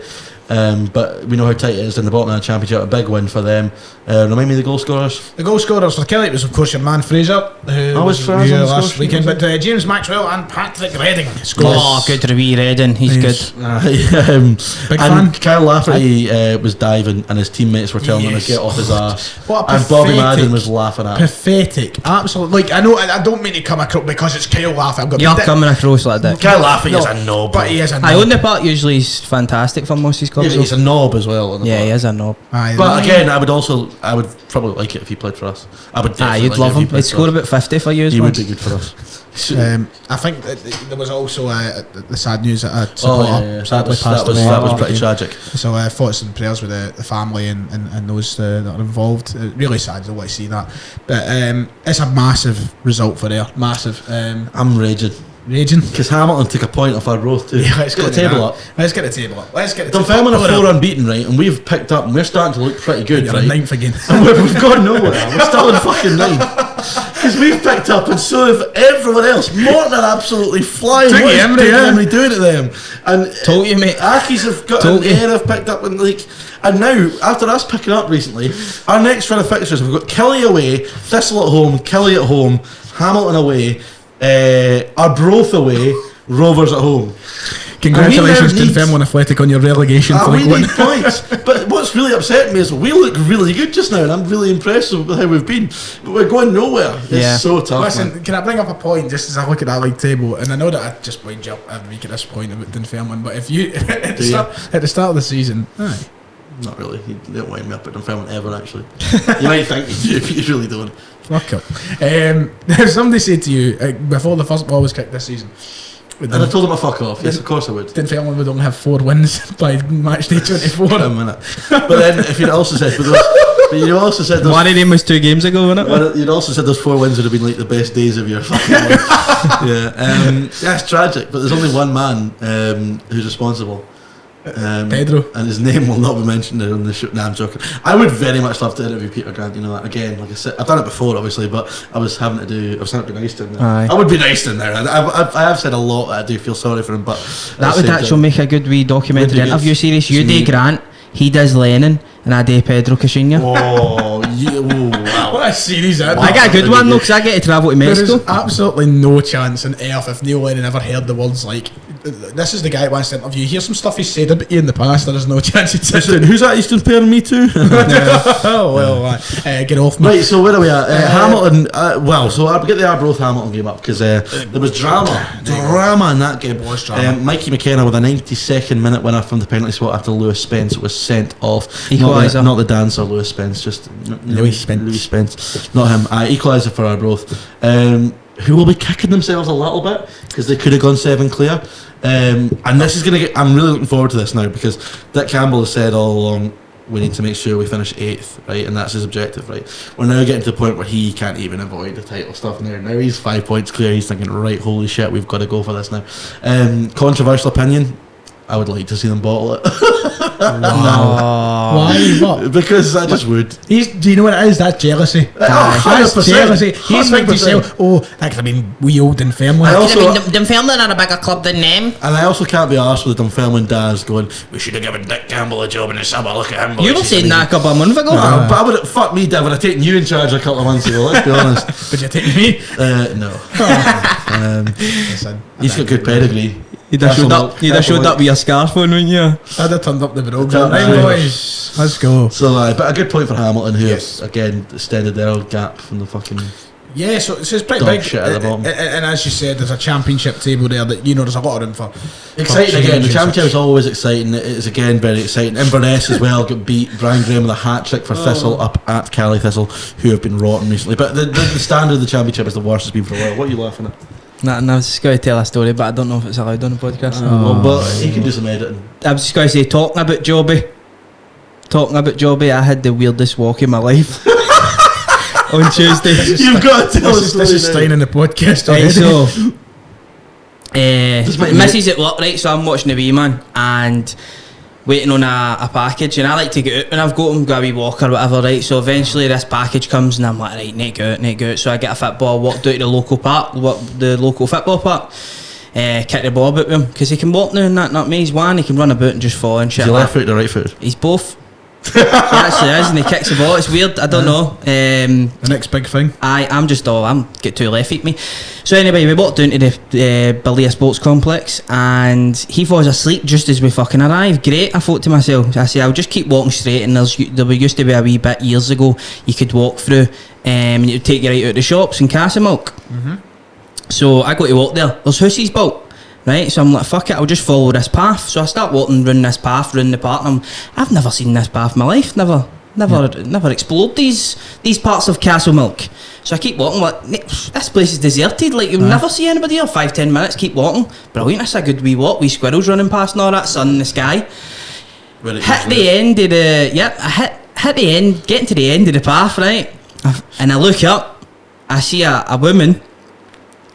C: But we know how tight it is in the bottom of the Championship. A big win for them. Remind me of the goal scorers.
A: The goal scorers for Kelly was, of course, your man Fraser, who was here last weekend. But James Maxwell and Patrick Redding scored.
B: Oh, good to be Redding. He's good.
A: Big
C: and
A: fan.
C: Kyle Lafferty was diving, and his teammates were telling him to get off his ass.
A: What a
C: and Bobby Madden was laughing at him.
A: Pathetic. Absolutely. Like, I don't mean to come across because it's Kyle Lafferty.
B: You're coming across like that.
C: Kyle Lafferty is a knob.
A: But he is a knob.
B: I own the part usually is fantastic for most of his clubs.
C: Yeah, he's a knob as well.
B: Yeah, he is a knob.
C: But again, I would probably like it if he played for us. I would definitely
B: you'd love him. He'd score about 50 for you as well.
C: He would be good for us.
A: I think there was also the sad news that a supporter sadly passed away.
C: That was pretty tragic.
A: So thoughts and prayers with the family and those that are involved. Really sad to want to see that. But it's a massive result for Ayr. Massive.
C: I'm raging. Because Hamilton took a point off our Arbroath too.
A: Yeah, let's
C: get the table up.
A: Let's get the table up.
C: Dunfermline are 4 unbeaten, right? And we've picked up, and we're starting to look pretty good, right?
A: 9th again.
C: And we've gone nowhere. We're still in fucking 9th. Because we've picked up, and so have everyone else. Morton are absolutely flying. What is Emery doing to them? And
B: told you, mate.
C: Aki's have got an Ayr have picked up, and and now after us picking up recently, our next round of fixtures we've got Kelly away, Thistle at home, Kelly at home, Hamilton away, Arbroath away, Rovers at home.
A: Congratulations to Dunfermline Athletic on your relegation for
C: we need points. But what's really upsetting me is we look really good just now, and I'm really impressed with how we've been. But we're going nowhere. It's so tough.
A: Listen,
C: man.
A: Can I bring up a point just as I look at that league table? And I know that I just wind you up every week at this point about Dunfermline, but if you at the start of the season,
C: Not really. You don't wind me up at Dunfermline ever, actually. You might think you do, but you really don't.
A: Fuck up. If somebody said to you before the first ball was kicked this season,
C: And I told him to fuck off. Yes, of course I would.
A: Dunfermline would only have 4 wins by match day 24.
C: A minute. But then, if you'd also said, but you also said those,
B: one of them was 2 games ago, wasn't it?
C: You'd also said those 4 wins would have been like the best days of your fucking life. Yeah, it's tragic. But there's only one man who's responsible.
A: Pedro,
C: and his name will not be mentioned on the show. Nah, I'm joking. I would very much love to interview Peter Grant. You know that again. Like I said, I've done it before, obviously, but I was having to be nice to him. There.
B: Aye.
C: I would be nice to him there. I have said a lot that I do feel sorry for him, but
B: that would actually make a good wee documentary interview series. You do Grant, he does Lennon, and I do Pedro Caixinha.
C: Oh, wow!
A: What a series that!
B: I got a good one though, because I get to travel to Mexico.
A: There is absolutely no chance on earth if Neil Lennon ever heard the words like, "This is the guy who wants to interview. Hear some stuff he's said about you in the past." There is no chance he'd sit down.
C: Who's that he's comparing me to?
A: Oh well, get off me.
C: Right, so where are we at? Hamilton. So I'll get the Arbroath Hamilton game up because there was drama in that game.
A: There was drama.
C: Mikey McKenna with a 92nd minute winner from the penalty spot after Lewis Spence was sent off.
B: Equaliser.
C: Not the dancer, Lewis Spence, just Louis Spence, not him. Equaliser for Arbroath. Who will be kicking themselves a little bit because they could have gone 7 clear. And this is going to get. I'm really looking forward to this now because Dick Campbell has said all along we need to make sure we finish 8th, right? And that's his objective, right? We're now getting to the point where he can't even avoid the title stuff now. Now he's 5 points clear. He's thinking, right, holy shit, we've got to go for this now. Controversial opinion. I would like to see them bottle it.
A: Why? What?
C: Because I just would.
A: Do you know what it is? That's jealousy. That's
C: 100%.
A: jealousy. He's thinking to himself, that could have been wee old Dunfermline.
B: Dunfermline are a bigger club than them.
C: And I also can't be arsed with the Dunfermline dads going, we should have given Dick Campbell a job in the summer, look at him.
B: You were saying that a couple of months ago.
C: But I would fuck me, Dad, would have taken you in charge a couple of months ago, let's be honest.
A: Would you take me?
C: No.
A: Listen,
C: He's got good pedigree.
B: You'd have showed up with your scarf on, wouldn't you?
A: I'd have turned up the program. Right, boys, let's go.
C: So, but a good point for Hamilton, who again extended their old gap from the fucking.
A: Yeah, so it's pretty
C: dog
A: big.
C: Shit at the bottom.
A: And as you said, there's a championship table there that there's a lot of room for.
C: Exciting again. The championship is always exciting. It is again very exciting. Inverness as well got beat. Brian Graham with a hat trick for Thistle up at Cali Thistle, who have been rotten recently. But the standard of the championship is the worst it's been for a while. What are you laughing at?
B: No, I was just going to tell a story, but I don't know if it's allowed on the podcast.
C: Well, but he can do some editing.
B: I was just going to say, talking about Jobby, I had the weirdest walk in my life on Tuesday.
C: You've got to tell us.
A: This is staying in the podcast already.
B: Right, so Missy's at work, right? So I'm watching the wee man and waiting on a package, and I like to get out when I've got him, go a wee walk or whatever, right? So eventually this package comes and I'm like, right, need to go out. So I get a football, walked out to the local football park, kick the ball about with him, because he can walk now and that, not me. He's one, he can run about and just fall and shit.
C: Is he left foot or right foot?
B: He's both. He actually is, and he kicks the ball. It's weird, I don't know.
A: The next big thing.
B: I'm get 2 left feet me. So anyway, we walked down to the Balea Sports Complex and he falls asleep just as we fucking arrived. Great, I thought to myself. I say I'll just keep walking straight, and there used to be a wee bit years ago you could walk through and it would take you right out of the shops in Castlemilk. So I got to walk there. There's houses built. Right, so I'm like, fuck it, I'll just follow this path. So I start walking round this path, round the park, and I've never seen this path in my life, never explored these parts of Castlemilk. So I keep walking, like, this place is deserted, like, you'll never see anybody here. 5-10 minutes, keep walking. Brilliant, it's a good wee walk, wee squirrels running past and all that, sun in the sky. Hit the end of the, getting to the end of the path, right, and I look up, I see a woman.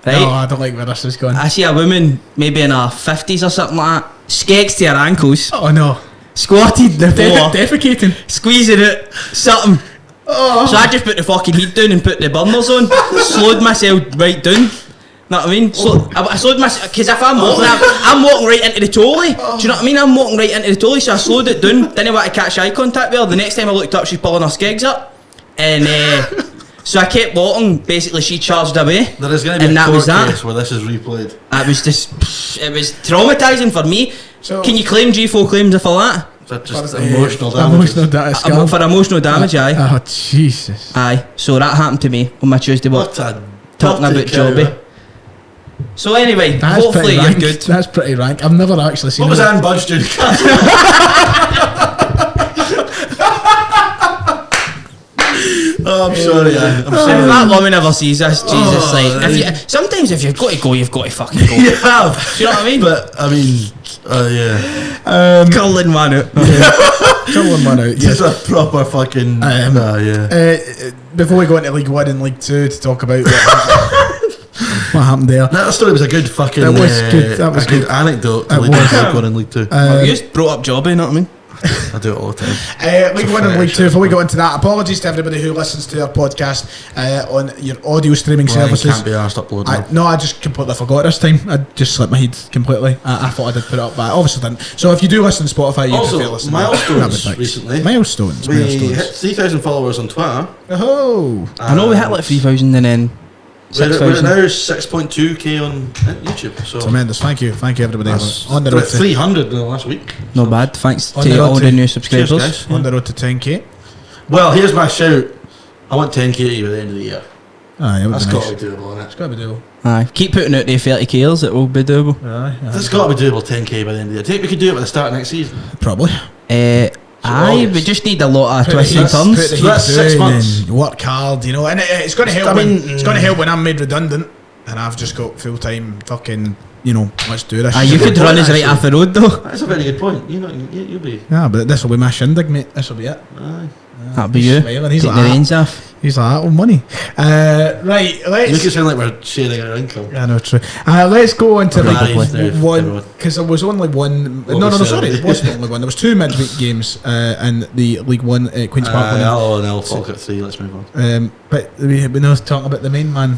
B: Right?
A: No, I don't like where this is going.
B: I see a woman, maybe in her 50s or something like that, skegs to her ankles.
A: Oh no.
B: Squatted the floor.
A: Defecating.
B: Squeezing it, something. Oh. So I just put the fucking heat down and put the burners on. Slowed myself right down. Know what I mean? I slowed myself, because if I'm walking, I'm walking right into the trolley. Do you know what I mean? I'm walking right into the trolley, so I slowed it down. Didn't want to catch eye contact with her. The next time I looked up, she's pulling her skegs up. And so I kept walking. Basically, she charged away.
C: There is going to be a court case where this is replayed.
B: It was traumatising for me. So can you claim G4 claims for that?
C: Just emotional damage.
B: For emotional damage, aye.
A: Oh Jesus.
B: Aye. So that happened to me on my Tuesday walk. Talking about Jobby. So anyway, hopefully you're good.
A: That's pretty rank. I've never actually seen.
C: What was Anne Budge doing? I'm sorry. I'm
B: If
C: sorry.
B: that woman ever sees us, Jesus, sometimes if you've got to go, you've got to fucking go.
C: You have.
B: Do you know what I mean?
C: But I mean, yeah.
B: Curling man out.
A: Curling one out.
C: It's a proper fucking.
A: Before we go into League 1 and League 2 to talk about what happened there.
C: That story was a good fucking.
A: That was good. That was
C: a good
A: good.
C: anecdote.
A: It
C: League
A: was.
C: 1 and League 2.
B: You just brought up Jobby, you know what I mean?
C: I do it all the time.
A: League 1 and League 2, before we go into that, apologies to everybody who listens to our podcast on your audio streaming services.
C: Can't be arsed uploading.
A: No, I just completely forgot this time. I just slipped my head completely. I thought I did put it up, but I obviously didn't. So if you do listen to Spotify, you
C: Also,
A: can listen.
C: milestones recently.
A: Milestones.
C: We hit 3,000 followers on Twitter.
A: Oh.
B: I know we hit like 3,000 and then
C: We're at
B: 6,000.
C: now 6.2k on YouTube. So
A: Tremendous. Thank you everybody.
C: that's
A: On the
C: we're
A: road
C: at
A: to
C: 300 in the last week.
B: Not bad, thanks
A: On
B: to
A: the road
B: all
A: to-
B: the new
C: Cheers,
B: subscribers.
C: guys.
A: on the road to 10k.
C: Well, here's my shout. I want 10k by the end of the year.
A: Aye, it would
C: That's
A: be
C: got
A: nice.
C: to be doable, isn't
A: It's
C: it?
A: got to be doable.
B: Aye, keep putting out the 30Ks, it will be doable.
A: Aye.
C: That's got to be doable, 10k by the end of the year. Think we could do it at the start of next season?
A: Probably.
B: Aye, we just need a lot of twists and
A: Put
B: turns.
A: the
C: So that's
A: heat
C: 6
A: down
C: months.
A: and work hard, you know, and it's going to help. It's going to help when I'm made redundant and I've just got full time fucking. You know, let's do this.
B: Aye, you could run us right off the road though.
C: That's a very good point. You'll be.
A: Yeah, but this will be my shindig, mate. This will be it.
C: Aye.
B: That'll be
A: He's
B: you.
A: smiling, he's
B: Take
A: like
B: the
A: that.
B: reins off.
A: He's like, oh, money. Right,
C: Make it
A: let's.
C: sound like we're sharing our income.
A: I know, true. Let's go into
C: Right,
A: League
C: now,
A: One
C: everyone.
A: because there was only one.
C: What
A: No,
C: was
A: sorry,
C: it?
A: it wasn't only one. There was two midweek games in the League One Queens Park one.
C: Hello and I'll Falk at 3. Let's move on.
A: But we know talking about the main man,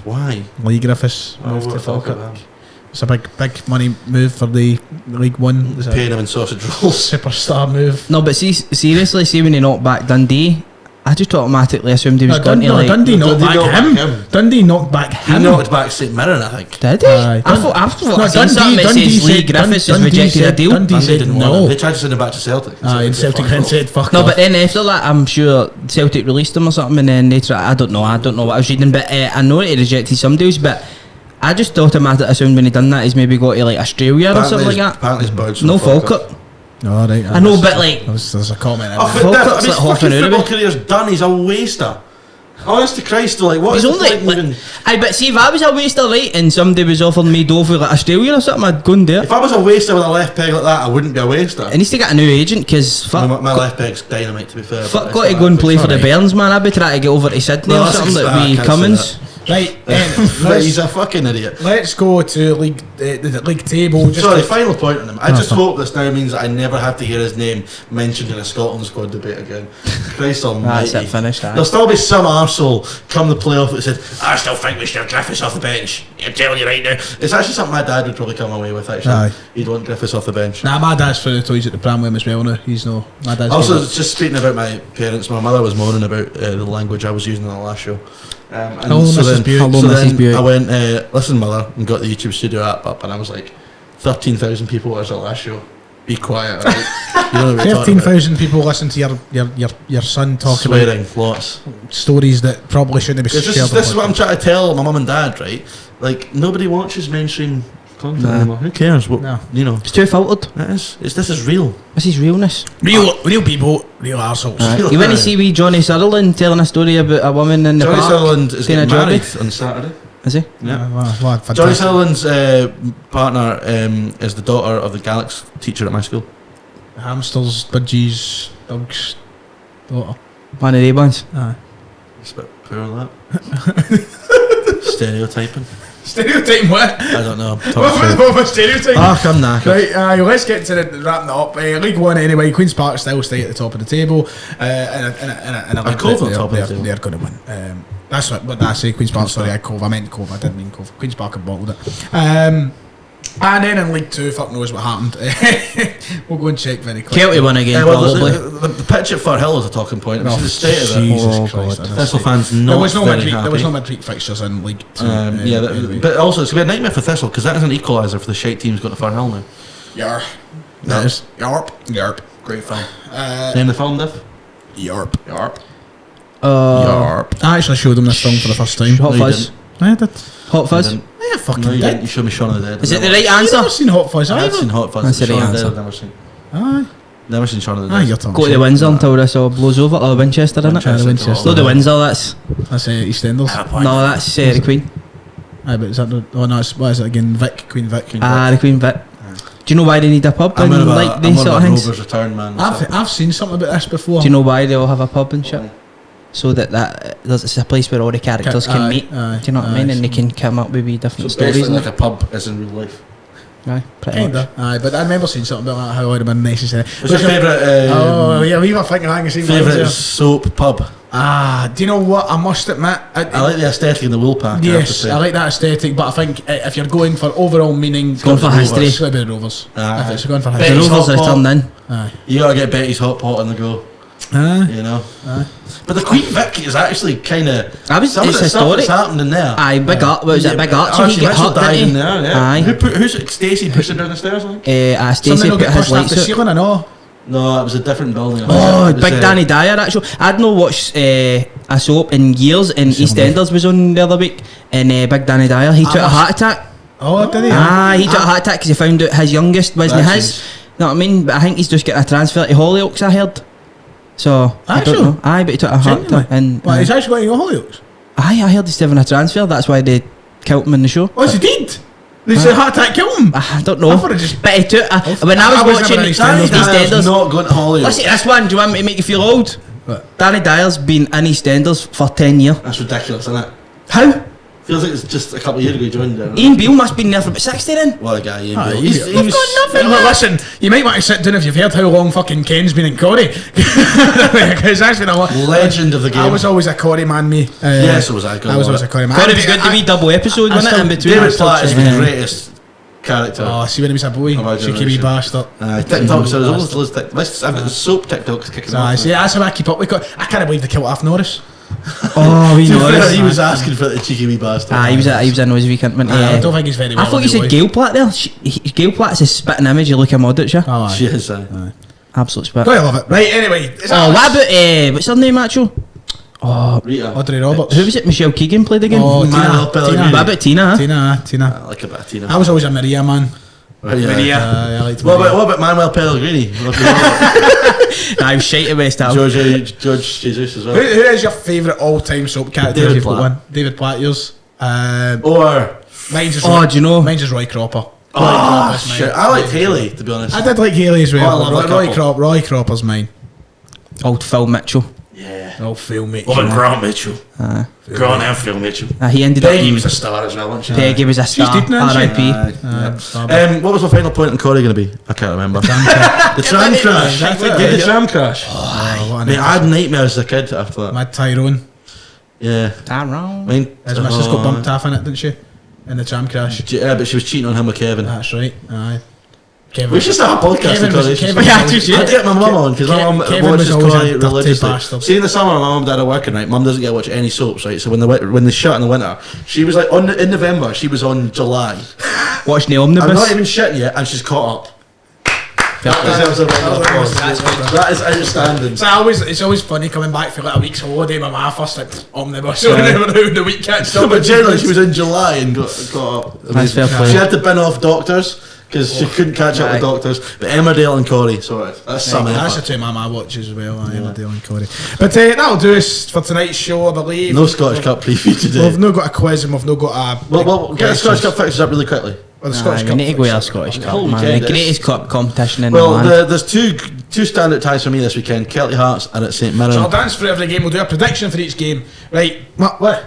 C: Why?
A: Lee Griffiths
C: Oh,
A: moved
C: what
A: to
C: Falk at
A: Falkirk. It's a big money move for the League One. It's a
C: Paying him in sausage rolls.
A: superstar move.
B: No, but see, seriously, see when he knocked back Dundee, I just automatically assumed he was going to like.
A: Dundee knocked
C: Dundee knocked
A: back him.
C: back him.
A: Dundee knocked back
C: He
A: him.
C: knocked back St Mirren, I think.
B: Did he?
A: Aye,
B: I thought I
A: No,
B: seen something that says Lee
A: said-
B: Griffiths has
A: Dundee
B: rejected a
A: said-
B: deal.
A: Dundee
C: Dundee
A: said
C: didn't want
A: no.
C: him. They tried to send him back to Celtic.
A: And Celtic then said fuck
B: No,
A: off.
B: but then after that, I'm sure Celtic released him or something, and then they tried. I don't know what I was reading, but I know that he rejected some deals, but I just automatically assumed when he done that, he's maybe got to like Australia or something like that.
C: Apparently he's bounced
B: No
C: from
B: Falkirk.
A: Oh, right,
B: I know, but like,
A: there's a comment. In
C: Oh,
A: there.
C: but that,
B: Falkirk's
C: his
B: like half
C: fucking
B: an hour
C: football
B: away.
C: career's done. He's a waster. Honest to Christ, like what
B: he's
C: is the
B: only
C: point in
B: like,
C: even?
B: aye, but see if I was a waster, right, and somebody was offering me dough for like Australia or something, I'd go and do it.
C: If I was a waster with a left peg like that, I wouldn't be a waster.
B: It needs to get a new agent because fuck,
C: My left peg's dynamite, to be fair.
B: fuck
C: but
B: got
C: it's
B: to go and play for the
C: alright.
B: Burns, man. I'd be trying to get over to Sydney
C: No,
B: or
C: that's
B: something
C: ex-
B: like
C: I
B: with
C: can't say
B: Cummins.
A: Right,
C: But he's a fucking idiot.
A: let's go to the league table. Just
C: Sorry,
A: to-
C: final point on him. I just
A: fine.
C: hope this now means that I never have to hear his name mentioned in a Scotland squad debate again. Christ almighty.
B: That's it, finished.
C: There'll still be some arsehole come the playoff that said, I still think we should have Griffiths off the bench. I'm telling you right now. It's actually something my dad would probably come away with, actually.
A: Aye.
C: He'd want Griffiths off the bench.
A: Nah, my dad's for the toys at the pram with him as well now. He's no. My dad's
C: Also,
A: for
C: just speaking about my parents, my mother was moaning about the language I was using on the last show. And
A: Hello, Mrs. Buick.
B: Hello,
C: so
B: Mrs.
C: then
B: Buick.
C: I went, listen, mother, and got the YouTube studio app up, and I was like, 13,000 people watched the last show. Be quiet, right? You don't know what you're talking about.
A: 13,000 people listen to your son talk
C: Swearing, lots.
A: about stories that probably shouldn't be
C: This
A: shared.
C: is what I'm trying to tell my mum and dad, right? Like, nobody watches mainstream content
B: Nah.
C: anymore. Who cares? What,
A: No.
C: You know,
B: It's too filtered.
C: this is real.
B: This is realness.
A: real people, real arseholes.
B: You went to see wee Johnny Sutherland telling a story about a woman in the
C: Johnny
B: park.
C: Sutherland is
B: doing a
C: getting married
B: jobbie.
C: on Saturday.
B: Is he?
C: Yeah.
A: Fantastic.
C: Johnny Sutherland's partner is the daughter of the Galax teacher at my school.
A: Hamsters, budgies, dogs, daughter.
B: One of the ones.
A: Aye.
C: It's a bit poor that. Stereotyping.
A: Stereotype what?
C: I don't know.
A: What was stereotype?
C: I'm knackered.
A: Right, let's get to wrapping it up. League One anyway. Queens Park still stay at the top of the table. And
C: Are Cove on top of the table?
A: They're going to win. That's what I say. Queens Park. Sorry, I meant Cove. I didn't mean Cove. Queens Park have bottled it. And then in League 2, fuck knows what happened. We'll go and check very quickly.
B: Kelty won again,
C: Well,
B: probably.
C: the pitch at Firhill is a talking point.
A: Oh,
C: It's the state of it.
A: Jesus
B: Oh,
A: Christ.
B: God.
C: Thistle fans
A: There
C: not
A: was no
C: very
A: midweek.
C: happy.
A: There was no midweek fixtures in League 2.
C: Yeah, but also it's gonna be a nightmare for Thistle because that is an equaliser for the shite teams going to Firhill now.
A: Yarp. That is. Yarp. Yarp.
C: Great film. Name the film, Diff.
A: Yarp.
C: Yarp.
B: Yarp.
A: I actually showed them this song for the first time.
B: Hot
C: No, you
B: Fuzz.
C: didn't.
A: I did.
B: Hot Fuzz.
A: I fucking
C: No, you
A: did.
C: didn't. You showed me Shaun of the Dead.
B: Is it the
C: I've
B: right
A: I've
B: answer?
A: never seen Hot Fuzz
C: never
A: either.
C: seen Hot Fuzz.
B: That's the right
C: Shaun of the Dead
B: answer.
C: I've never seen.
A: Aye.
C: Never seen Shaun of the
A: Ah,
C: Dead.
A: you're talking
B: Go to the
A: shit.
B: Windsor until this all blows over. Or Winchester, innit?
C: Winchester.
A: Winchester.
B: No, the Windsor, that's...
A: That's EastEnders.
B: No, that's the Queen.
A: Aye, but is that no? Oh no, it's, what is it again? Queen Vic.
B: The Queen Vic. Do you know why they need a pub?
C: I'm
B: And
C: more
B: like
C: of
B: these sort of
C: a
B: things?
C: Rover's Return man.
A: I've seen something about this before.
B: Do you know why they all have a pub and shit? So it's a place where all the characters can meet. Do you know what I mean? And they can come up with wee different
C: So
B: stories.
C: basically
B: And
C: like a pub is in real life.
B: aye, pretty much.
A: Kinda. Aye, but I remember seeing something about that, how it would have been necessary.
C: What's your favourite
A: Oh yeah, we were thinking hang the same
C: favourite
A: lines
C: soap pub?
A: there. Do you know what? I must admit,
C: I like the aesthetic in the wool pack.
A: yes, I like that aesthetic, but I think if you're going for overall meaning,
B: Going for history.
A: it's going to be the Rovers.
C: Aye.
A: If it's going for
B: The
C: Betty's
A: history.
B: Rovers
C: hot pot.
B: returned in.
A: Aye.
C: You gotta get Betty's hot pot on the go.
A: Aye.
C: You know.
A: Aye.
C: But the Queen Vic is actually kind of.
B: It's
C: Some of the stuff
B: historic.
C: that's happened in there.
B: Aye, big art. What was it? Big art. So he
C: Archie
B: get
C: Mitchell
B: hot,
C: died
B: didn't
C: in
B: he?
C: there. Yeah.
B: Aye.
C: Who's Stacey pushing down the stairs? Like?
B: Stacey
A: Something
B: put
A: got
B: his
A: pushed off
B: lights
A: the
B: out.
A: ceiling, I know.
C: No, it was a different building.
B: Oh,
C: It was,
B: Big Danny Dyer actually. I'd not watched a soap in years, and EastEnders was on the other week, and Big Danny Dyer, he took a heart attack.
A: Oh, did he?
B: He took a heart attack because he found out his youngest wasn't
C: That's
B: his. Know what I mean? But I think he's just getting a transfer to Hollyoaks, I heard. So, I
A: Actually?
B: don't know. Aye, but he took a heart
A: Genuinely?
B: attack. And,
A: Well, he's actually going to Hollyoaks.
B: I heard he's having a transfer, that's why they killed him in the show.
A: Oh, he did. They said heart attack killed him.
B: I don't know.
A: I thought it just-
B: But he took when I
A: I
B: was
A: was
B: watching
A: never an
C: Danny Dyer's
B: EastEnders.
C: not going to Hollywood.
B: Listen, this one, do you want me to make you feel old?
A: What?
B: Danny Dyer's been in EastEnders for 10 years.
C: That's ridiculous, isn't it?
B: How?
C: Feels like it's just a couple of years ago he joined there.
B: Ian Beale must have been there for about 60 then.
C: What a guy, Ian
A: Ah,
C: Beale.
A: Ian
C: He's-
A: Beale.
C: he was-
A: Well, listen, you might want to sit down if you've heard how long fucking Ken's been in Corrie. Because that's been a lot.
C: Legend of the game.
A: I was always a Corrie man, me.
C: Yeah, so was I.
A: I was always a Corrie man.
B: Could have been good to be double episode,
A: I
B: wasn't it?
A: still-
B: In between.
C: David Platt is the
B: Yeah.
C: greatest character.
A: Oh, see when he was a boy,
C: Of our
A: cheeky wee
C: generation.
A: bastard.
C: TikTok, so there's always loads of I've got the soap TikToks kicking
A: So,
C: off.
A: see, that's how I keep up with Corrie. I can't believe they killed off Norris.
B: Oh, we
C: To be
B: know
C: fair,
B: this.
C: he was asking for the cheeky wee bastard.
B: He was a nosy cunt, wasn't he?
A: I don't think he's very well.
B: I thought you said Gail Platt there. Gail Platt's a spitting image of Luka Modric, yeah?
A: Oh,
C: She
A: aye.
C: is.
B: Absolute spit.
A: I love it. Right, anyway. is that
B: Oh,
A: us?
B: what about, what's her name, actually? Oh,
C: Rita.
A: Audrey Roberts.
B: who was it Michelle Keegan played again?
A: Oh,
C: Manuel
A: Tina.
C: Pellegrini.
B: What about Tina, huh?
A: Tina.
C: I like a bit of Tina.
A: I was always a Maria man.
C: Right, yeah.
A: I liked
C: What
A: Maria.
C: about Manuel Pellegrini?
B: I was shite at West Ham.
C: George Jesus as
A: Who
C: well.
A: is your favourite all-time soap character?
C: David
A: if you've got
C: Platt.
A: one? David Platt, yours.
C: Or
A: Mine's is
B: Oh, do you know?
A: Mine's is Roy Cropper.
C: shit, I liked Haley to be honest.
A: I did like Haley as
C: Oh, I
A: well.
C: love
A: but
C: that
A: Roy Cropper's mine.
B: Old Phil Mitchell.
C: Yeah.
A: Oh, Phil mate.
C: Grant Mitchell. Grant and Phil Mitchell.
B: He ended up.
C: Peggy was a star as well, wasn't she?
B: Peggy was a star.
A: dead now, isn't she?
B: R.I.P.
C: What was my final point in Corrie going to be? I can't remember. The tram crash.
A: That's it.
C: Yeah, the tram crash.
A: Oh, what
C: Mate, I had nightmares as a kid after that.
A: Mad Tyrone.
C: Yeah.
B: Tyrone.
C: Mine,
A: His missus got bumped off in it, didn't she? In the tram crash.
C: Yeah, but she was cheating on him with Kevin.
A: That's right. Aye. Kevin.
C: We should start a podcast
A: Kevin
C: because
A: was-
C: it's
A: Kevin
B: Yeah,
A: was-
B: you should.
C: I'd get my mum on because my mum
A: Kevin was
C: watches
A: always a
C: Corrie
A: dirty
C: religiously.
A: bastard.
C: See, in the summer, my mum and dad are working, right? Mum doesn't get to watch any soaps, right? So when they shut in the winter, she was like in November. She was on July.
B: Watching the
C: I'm not
B: Omnibus.
C: even shitting yet, and she's caught up. That deserves a round of applause. That is outstanding.
A: So it's always funny coming back for like a week's holiday. My first like omnibus. So whenever the week catches up.
C: But generally, she was in July and got up.
B: That's fair play.
C: She had to bin off Doctors because she couldn't catch up with Doctors. But Emmerdale and Corrie, sorted. That's some
A: That's the
C: effort.
A: two my watches as well. I am a deal and Corey. But that'll do us for tonight's show, I believe.
C: No Scottish Cup preview today.
A: We've not got a quiz and we've not got a.
C: Well, get the Scottish Cup fixtures up really quickly.
A: Well, the Scottish
B: We
A: Cup
B: need to go to our
A: fixture.
B: Scottish Cup,
C: Whole
B: man.
C: weekend
B: The
C: is-
B: greatest cup competition in the
C: Well,
B: land.
C: there's two standout ties for me this weekend: Kelty Hearts and at St
A: So I'll
C: Mirren.
A: dance for every game. We'll do a prediction for each game. Right? What?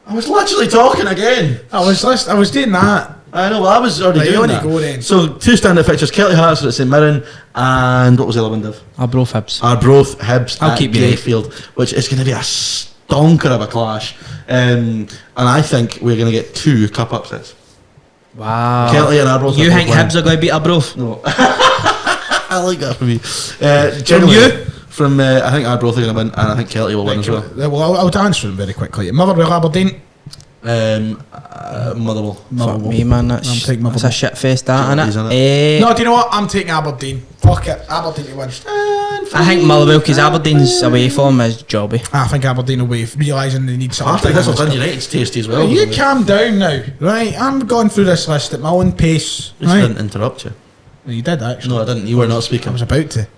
C: I was literally talking again.
A: I was doing that.
C: I know. Well, I was already
A: Right, you
C: doing
A: only
C: that.
A: go then.
C: So two standout fixtures: Kelty Hearts at St Mirren, and what was the other one, Div?
B: Arbroath Hibs.
C: Arbroath Hibs
B: I'll
C: at
B: keep you right.
C: Greyfield, which is going to be a stonker of a clash. And I think we're going to get 2 cup upsets.
B: Wow.
C: Kelty and Arbroath.
B: You
C: are
B: think
C: both
B: Hibs are going to beat Arbroath?
C: winning. No. I like that from you. Generally, From I think Arbroath are going to win, and I think Kelty will win as well.
A: Well, I'll dance for them very quickly. Motherwell, Aberdeen.
C: Motherwell.
B: Fuck me, man.
A: I'm taking
B: That's a shit fest, that,
C: Is
B: innit?
C: it?
A: No, do you know what? I'm taking Aberdeen. Fuck it. Aberdeen to win.
B: I think Motherwell, because Aberdeen's away form is jobby.
A: I think Aberdeen will be realising they need
C: I
A: something.
C: think this will done United's tasty as well.
A: You calm down now, right? I'm going through this list at my own pace.
C: I
A: Right?
C: didn't interrupt you.
A: You did actually.
C: No, I didn't. You were not
A: I
C: speaking.
A: was about to.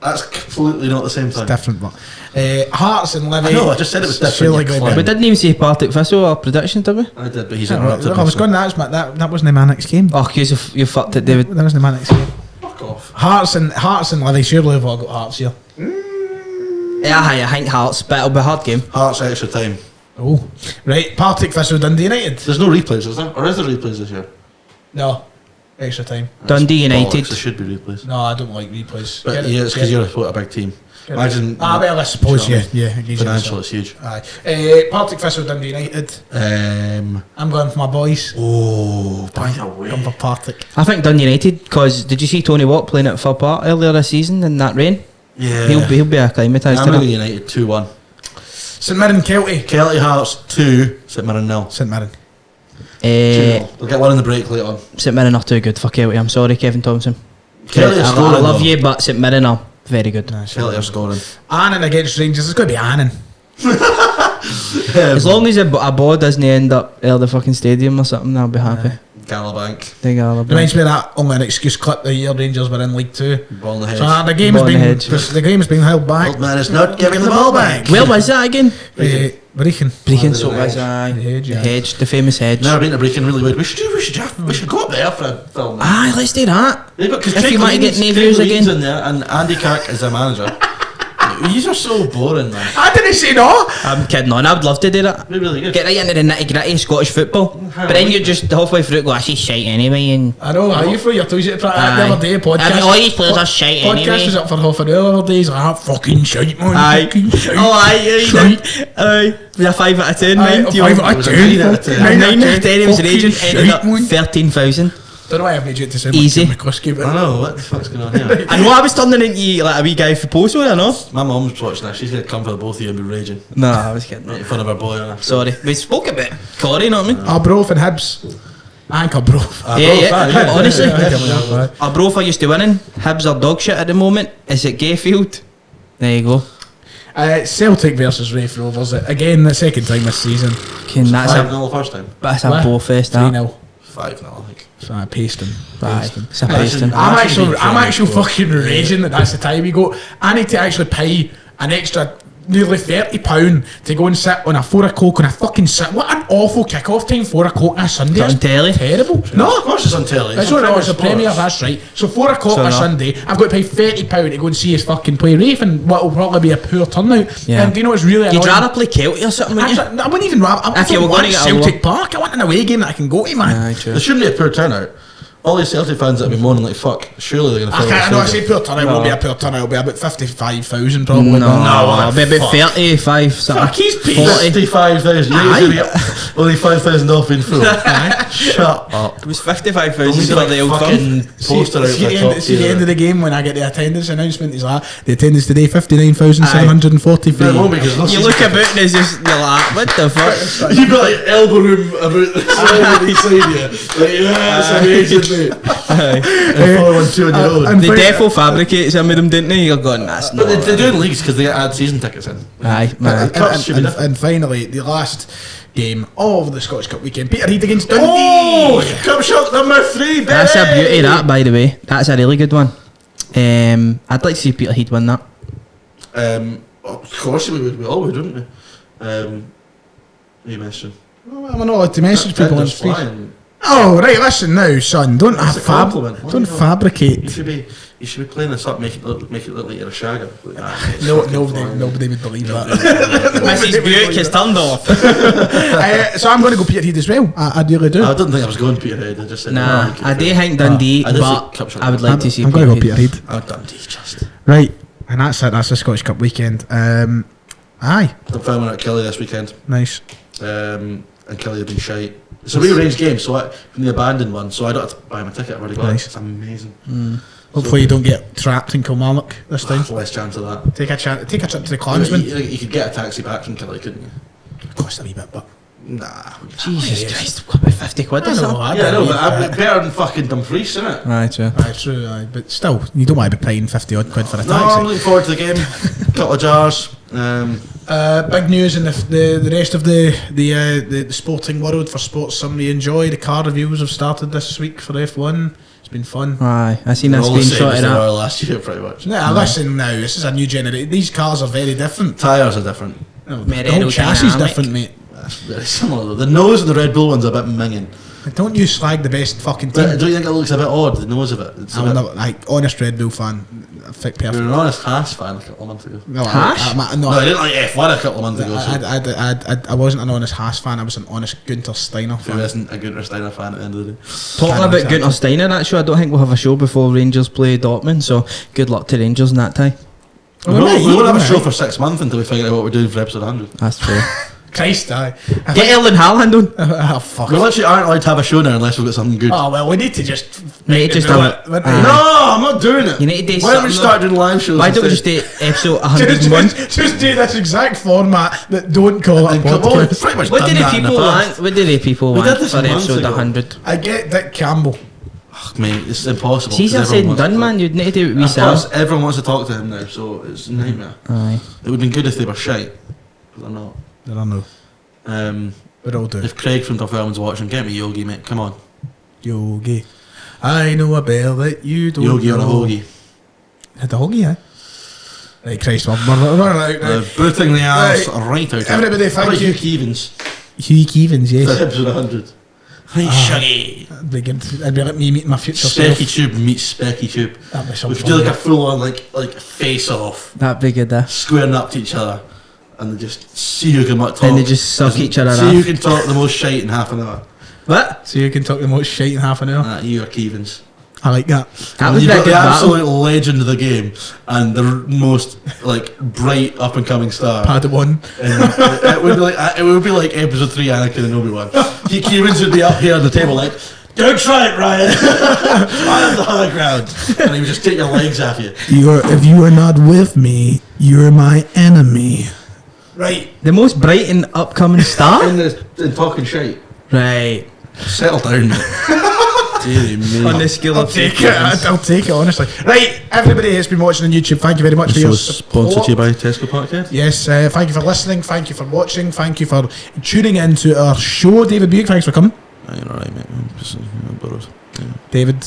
C: That's completely not the same thing.
A: It's different, but Hearts and Levy.
C: I know, I just said it was different,
A: surely
C: you
A: going
C: clown.
A: down.
B: We didn't even say Partick Thistle or predictions, did we?
C: I did, but he's
A: I
C: interrupted me.
A: was going. That wasn't my next game.
B: Oh, you fucked it, David.
A: That wasn't my next game.
C: Fuck off.
A: Hearts and Levy. Surely we've all got Hearts here.
B: Yeah, I think Hearts, but it'll be a hard game.
C: Hearts extra time.
A: Oh, right. Partick Thistle, Dundee United.
C: There's no replays, is there? Or is there replays this year?
A: No, extra time.
B: Dundee United.
C: Bollocks, there should be replays.
A: No, I don't like replays.
C: But yeah, it's because you're a big team. Imagine.
A: Well, I suppose,
C: you know,
A: yeah.
C: Financial, it's huge.
A: Aye. Partick Thistle, Dundee United. I'm going for my boys.
C: Oh, by the way.
A: Going for Partick.
B: I think Dundee United, because did you see Tony Watt playing at Fir Park earlier this season in that rain?
C: Yeah.
B: He'll be acclimatised
C: I'm
B: to
C: going
B: that.
C: United 2-1.
A: St Mirren, Kelty.
C: Kelty Hearts 2, St Mirren 0.
A: St Mirren.
C: 2-0. We'll get one in the break later on.
B: St Mirren are too good for Kelty. I'm sorry, Kevin Thompson.
C: Kelty are scoring.
B: I love
C: though.
B: you, but St Mirren are very good.
C: Kelty are scoring.
A: Annan against Rangers. It's going to be Annan.
B: As long as a ball doesn't end up at the fucking stadium or something, I'll be happy.
C: Galabank.
B: They got a
A: Reminds me of that only an excuse clip the year Rangers were in League 2.
C: Ball in the head.
A: So the game
B: Ball
A: has
B: in
A: been
B: the head.
A: the game has been held back.
C: Old man is not giving the ball back.
B: Where was that again?
A: Brechin.
B: Brechin,
C: Oh,
B: so
C: the
B: was
C: hedge.
B: I.
A: The hedge,
B: The
A: yeah.
B: hedge, the famous hedge.
C: Never been to Brechin, really weird. We should go up there for a film.
B: Aye, let's do that.
C: Yeah, but 'cause
B: If
C: Craig
B: you might get
C: Leeds-
B: any
C: Craig
B: views
C: Leeds
B: again.
C: in there, and Andy Kirk is a manager. These are so boring, man.
A: I didn't say no.
B: I'm kidding on, I would love to do that.
C: They're really good.
B: Get right into the nitty gritty Scottish football. But then you're just halfway through it, go, actually shite anyway. And
A: I know. How you throw your toys at the other day? Podcast.
B: All these players are shite
A: Podcast
B: anyway.
A: was up for half an hour the other day. He's like, ah, fucking shite, man.
B: Aye.
A: Fucking shite.
B: Oh, aye,
A: Shite.
B: aye. With a 5 out of 10,
A: Aye,
B: mind you.
A: 5 out
C: It
A: of
C: was a
A: 10.
C: 9 out of 10.
A: 9
B: 9 out of 10, he was
A: Fucking
B: raging, ended up
A: shite, man.
B: 13,000.
A: Don't know why I've made you to say
B: Easy.
A: McCluskey, but
C: I know, what the fuck's going on here?
B: I know I was turning into like a wee guy for post I know.
C: My mum's watching that. She's going to come for the both of you and be raging.
B: No, I was kidding.
C: Make fun of her boy on her.
B: Sorry. We spoke about Corey, you know what I mean?
A: Arbroath and Hibs. I think Arbroath.
B: Yeah, honestly.
A: Yeah.
B: Arbroath are used to winning. Hibs are dog shit at the moment. Is it Gayfield? There you go.
A: Celtic versus Raith Rovers. Again, the second time this season.
B: Okay, that's
C: 5-0 the first time.
B: a ball fest,
A: 3-0.
B: that.
C: 5-0, I think.
A: Pasting.
B: Aye, it's a pasting.
A: I'm actually fucking raging that that's the time we go. I need to actually pay an extra nearly £30 to go and sit on a 4 o'clock on a fucking sit. What an awful kick-off time, 4 o'clock on a Sunday.
B: On telly?
A: Terrible.
C: Of
A: No.
C: course it's on telly.
A: It's
C: on
A: it's a Premier, that's right. So 4 o'clock
B: So
A: on a
B: no.
A: Sunday, I've got to pay £30 to go and see us fucking play Rafe, and what will probably be a poor turnout.
B: Yeah.
A: Do you know what's really
B: You'd
A: annoying?
B: rather play Kelty or something, wouldn't you?
A: Actually, I wouldn't even rather.
B: If you were going to get a
A: Celtic Park, I want an away game that I can go to, man.
B: Aye, true.
C: There shouldn't be a poor turnout. All these Celtic fans that have been moaning like, fuck, surely they're going to
A: I
C: fill
A: can't. I know I
C: the
A: say
C: stadium.
A: poor turnout won't be a poor turnout. It'll be about 55,000 probably.
B: No,
A: but-
B: it'll be about 35 something.
A: Fuck, he's paid
C: 55,000. Only 5,000 off in full. Shut up.
B: It was 55,000
C: Only
B: for the old
C: fucking
B: firm.
C: poster out
A: See
C: for
A: the
C: top
A: end, see the
C: tier.
A: end of the game when I get the attendance announcement. He's like, the attendance today 59,743.
C: No, because no
B: You look about and it's just, you're like, what the fuck?
C: You've got like elbow room about the side beside you. Like, yeah, that's amazing, mate. And 412 on your own.
A: and
B: They
A: fi-
B: defo fabricate some of them, didn't they? You're going, that's
C: But
B: not.
C: they're doing leagues because they add season tickets in.
B: Aye, man.
C: Cups should be different.
A: and finally, the last game of the Scottish Cup weekend, Peterhead against Dundee.
C: Oh, cup shot number 3, baby.
B: That's a beauty, that, by the way. That's a really good one. I'd like to see Peterhead win that.
C: Of course we would. We all would, wouldn't we? What are you mentioning?
A: Oh, I'm not allowed to message people on
C: Tinder's
A: Facebook.
C: flying.
A: Oh, right, listen now, son. Don't
C: That's a compliment. What
A: don't
C: do you know?
A: fabricate.
C: You should be playing this up, make it look like you're a shagger. Like,
A: No, nobody would believe that.
B: Mrs. Buick has turned off.
A: So I'm going to go Peterhead as well. I really do.
C: I didn't think I was going Peterhead. I just said
B: Nah,
C: no,
B: I do think Dundee,
C: I did say
B: but
C: cup shot.
B: I would like to see
A: I'm going to go Peterhead.
C: Oh, Dundee, just.
A: Right, and that's it. That's the Scottish Cup weekend. Aye,
C: I'm filming at Kelly this weekend,
A: nice.
C: and Kelly have been shite. It's a rearranged game, so from the abandoned one, so I don't have to buy my ticket. I've already got
A: Nice.
C: it. It's amazing.
A: Hopefully you don't get trapped in Kilmarnock this time.
C: Less chance of that.
A: Take a trip to the Clansman.
C: You could get a taxi back from Kelly, couldn't you?
A: Cost a wee bit, but
C: Nah.
B: Jesus Christ, what about 50 quid or
A: I know,
B: something?
A: I
C: Yeah, I know,
A: don't
C: but
A: need
C: I'm better than fucking Dumfries, isn't it?
B: Right, true.
A: Aye, true, aye, but still, you don't want to be paying 50 odd quid for a
C: No, I'm
A: taxi.
C: looking forward to the game. Couple of jars.
A: Big news in the rest of the sporting world for sports. Some you enjoy. The car reviews have started this week for F1. It's been fun.
B: Aye, I seen a
C: All the same
B: screenshot
C: as
B: of
C: they
B: that.
C: were last year, pretty much.
A: Now, listen now, this is a new generation. These cars are very different.
C: Tyres are different.
A: The whole chassis is
B: Aerodynamic.
A: different, mate.
C: That's very similar though. The nose of the Red Bull one's a bit minging.
A: Don't you slag the best fucking
C: Don't
A: team.
C: you think it looks a bit odd, the nose of it? It's a
A: I'm
C: bit,
A: not, like, honest Red Bull fan. Thick
C: you're
A: perfect.
C: an honest Haas fan a couple of months ago.
A: No,
B: Haas?
C: No, I didn't like F1 a couple of months ago, so
A: I wasn't an honest Haas fan. I was an honest Günther Steiner
C: who
A: fan.
C: isn't a Gunter Steiner fan at the end of the day.
B: Talking
A: Can't
B: about
A: exactly.
B: Gunter Steiner, actually, I don't think we'll have a show before Rangers play Dortmund, so good luck to Rangers in that time.
C: We
A: Well,
C: won't,
A: mate,
C: we won't have a
A: mate.
C: show for 6 months until we figure out what we're doing for episode 100.
B: That's true.
A: Christ, aye.
B: Get Erling Haaland on.
A: Oh, fuck.
C: We literally aren't allowed to have a show now unless we've got something good.
A: Oh, well, we need to just...
B: Mate, just
A: do
B: have it.
A: wouldn't
B: Aye.
A: we?
C: No, I'm not doing it.
B: You need to do
C: Why don't we
B: something,
C: start doing live shows?
B: Why don't we just
C: instead?
B: do episode
A: Just,
B: 101?
A: just do this exact format that don't call it a
C: And come on, we've
A: podcast.
C: pretty much
B: What
C: done
B: do the
C: that in the
B: people
C: past.
B: want? What do the people
C: We
B: want
C: did this
B: for
C: months
B: episode
C: ago.
B: 100?
A: I get Dick Campbell.
C: Ugh, mate, it's impossible.
B: It's easier
C: 'cause
B: said
C: everyone
B: than done,
C: wants
B: man. You'd need to do it
C: to
B: with
C: talk.
B: yourself.
C: Plus, everyone wants to talk to him now, so it's a nightmare.
B: Aye.
C: It would have been good if they were shite, but they're not.
A: I don't know. We'll all do.
C: If Craig from Dunfermline's watching, get me Yogi, mate. Come on.
A: Yogi. I know a bell that you don't
C: Yogi
A: know.
C: on a hoagie.
A: Had the hoagie, eh? Right, Christ, we're running out now.
C: Booting the ass
A: Right.
C: right out.
A: Everybody, thank
C: How about
A: you.
C: Hugh Keevins
A: Hugh Keevins,
C: for
A: yes.
C: episode 100. Right, Shaggy.
A: That'd be good. It'd be like me meeting my future
C: Specky
A: self.
C: Tube meets Specky Tube.
A: That'd be some
C: We could
A: fun.
C: do like a full on like face off,
B: That'd be good, there.
C: squaring up to each other, and they just see who can talk.
B: And they just suck each other
C: See who
B: off.
C: can talk the most shite in half an hour.
B: What?
A: So you can talk the most shite in half an hour.
C: You or Keevins.
A: I like that.
B: That
C: And
B: would be
C: you've
B: a
C: got
B: good
C: the
B: battle.
C: absolute legend of the game and the most like bright up and coming star.
A: Padawan.
C: And it would be like episode 3 Anakin and Obi-Wan. Keevins would be up here on the table like, don't try it, Ryan. I am the high ground. And he would just take your legs off you.
A: If you are not with me, you're my enemy. Right.
B: The most bright and upcoming star?
C: In talking shite.
B: Right.
C: Settle down. Deary me.
B: On the scale
A: I'll
B: of
A: take it. I'll take it, honestly. Right, everybody has been watching on YouTube. Thank you very much for your support.
C: by Tesco Podcast.
A: Yes, thank you for listening. Thank you for watching. Thank you for tuning into our show. David Buick, thanks for coming.
C: You're alright, mate. I'm just borrowed.
A: David,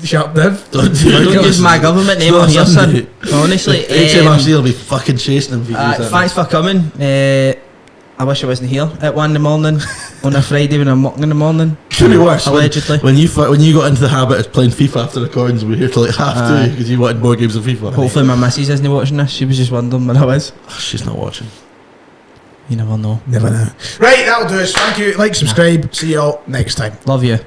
A: shut up, Dev.
C: Don't
B: Don't use my government name on here, son. Honestly.
C: HMRC will be fucking chasing him if you use that.
B: Thanks for coming. I wish I wasn't here at 1 in the morning on a Friday when I'm working in the morning.
C: Could be worse.
B: Allegedly.
C: When you got into the habit of playing FIFA after recordings, we were here till like half
B: Aye.
C: 2 because you wanted more games of FIFA.
B: Hopefully my missus isn't watching this. She was just wondering where I was.
C: She's not watching.
B: You never know.
A: Never know. Right, that'll do us. Thank you. Like, subscribe. See you all next time.
B: Love you.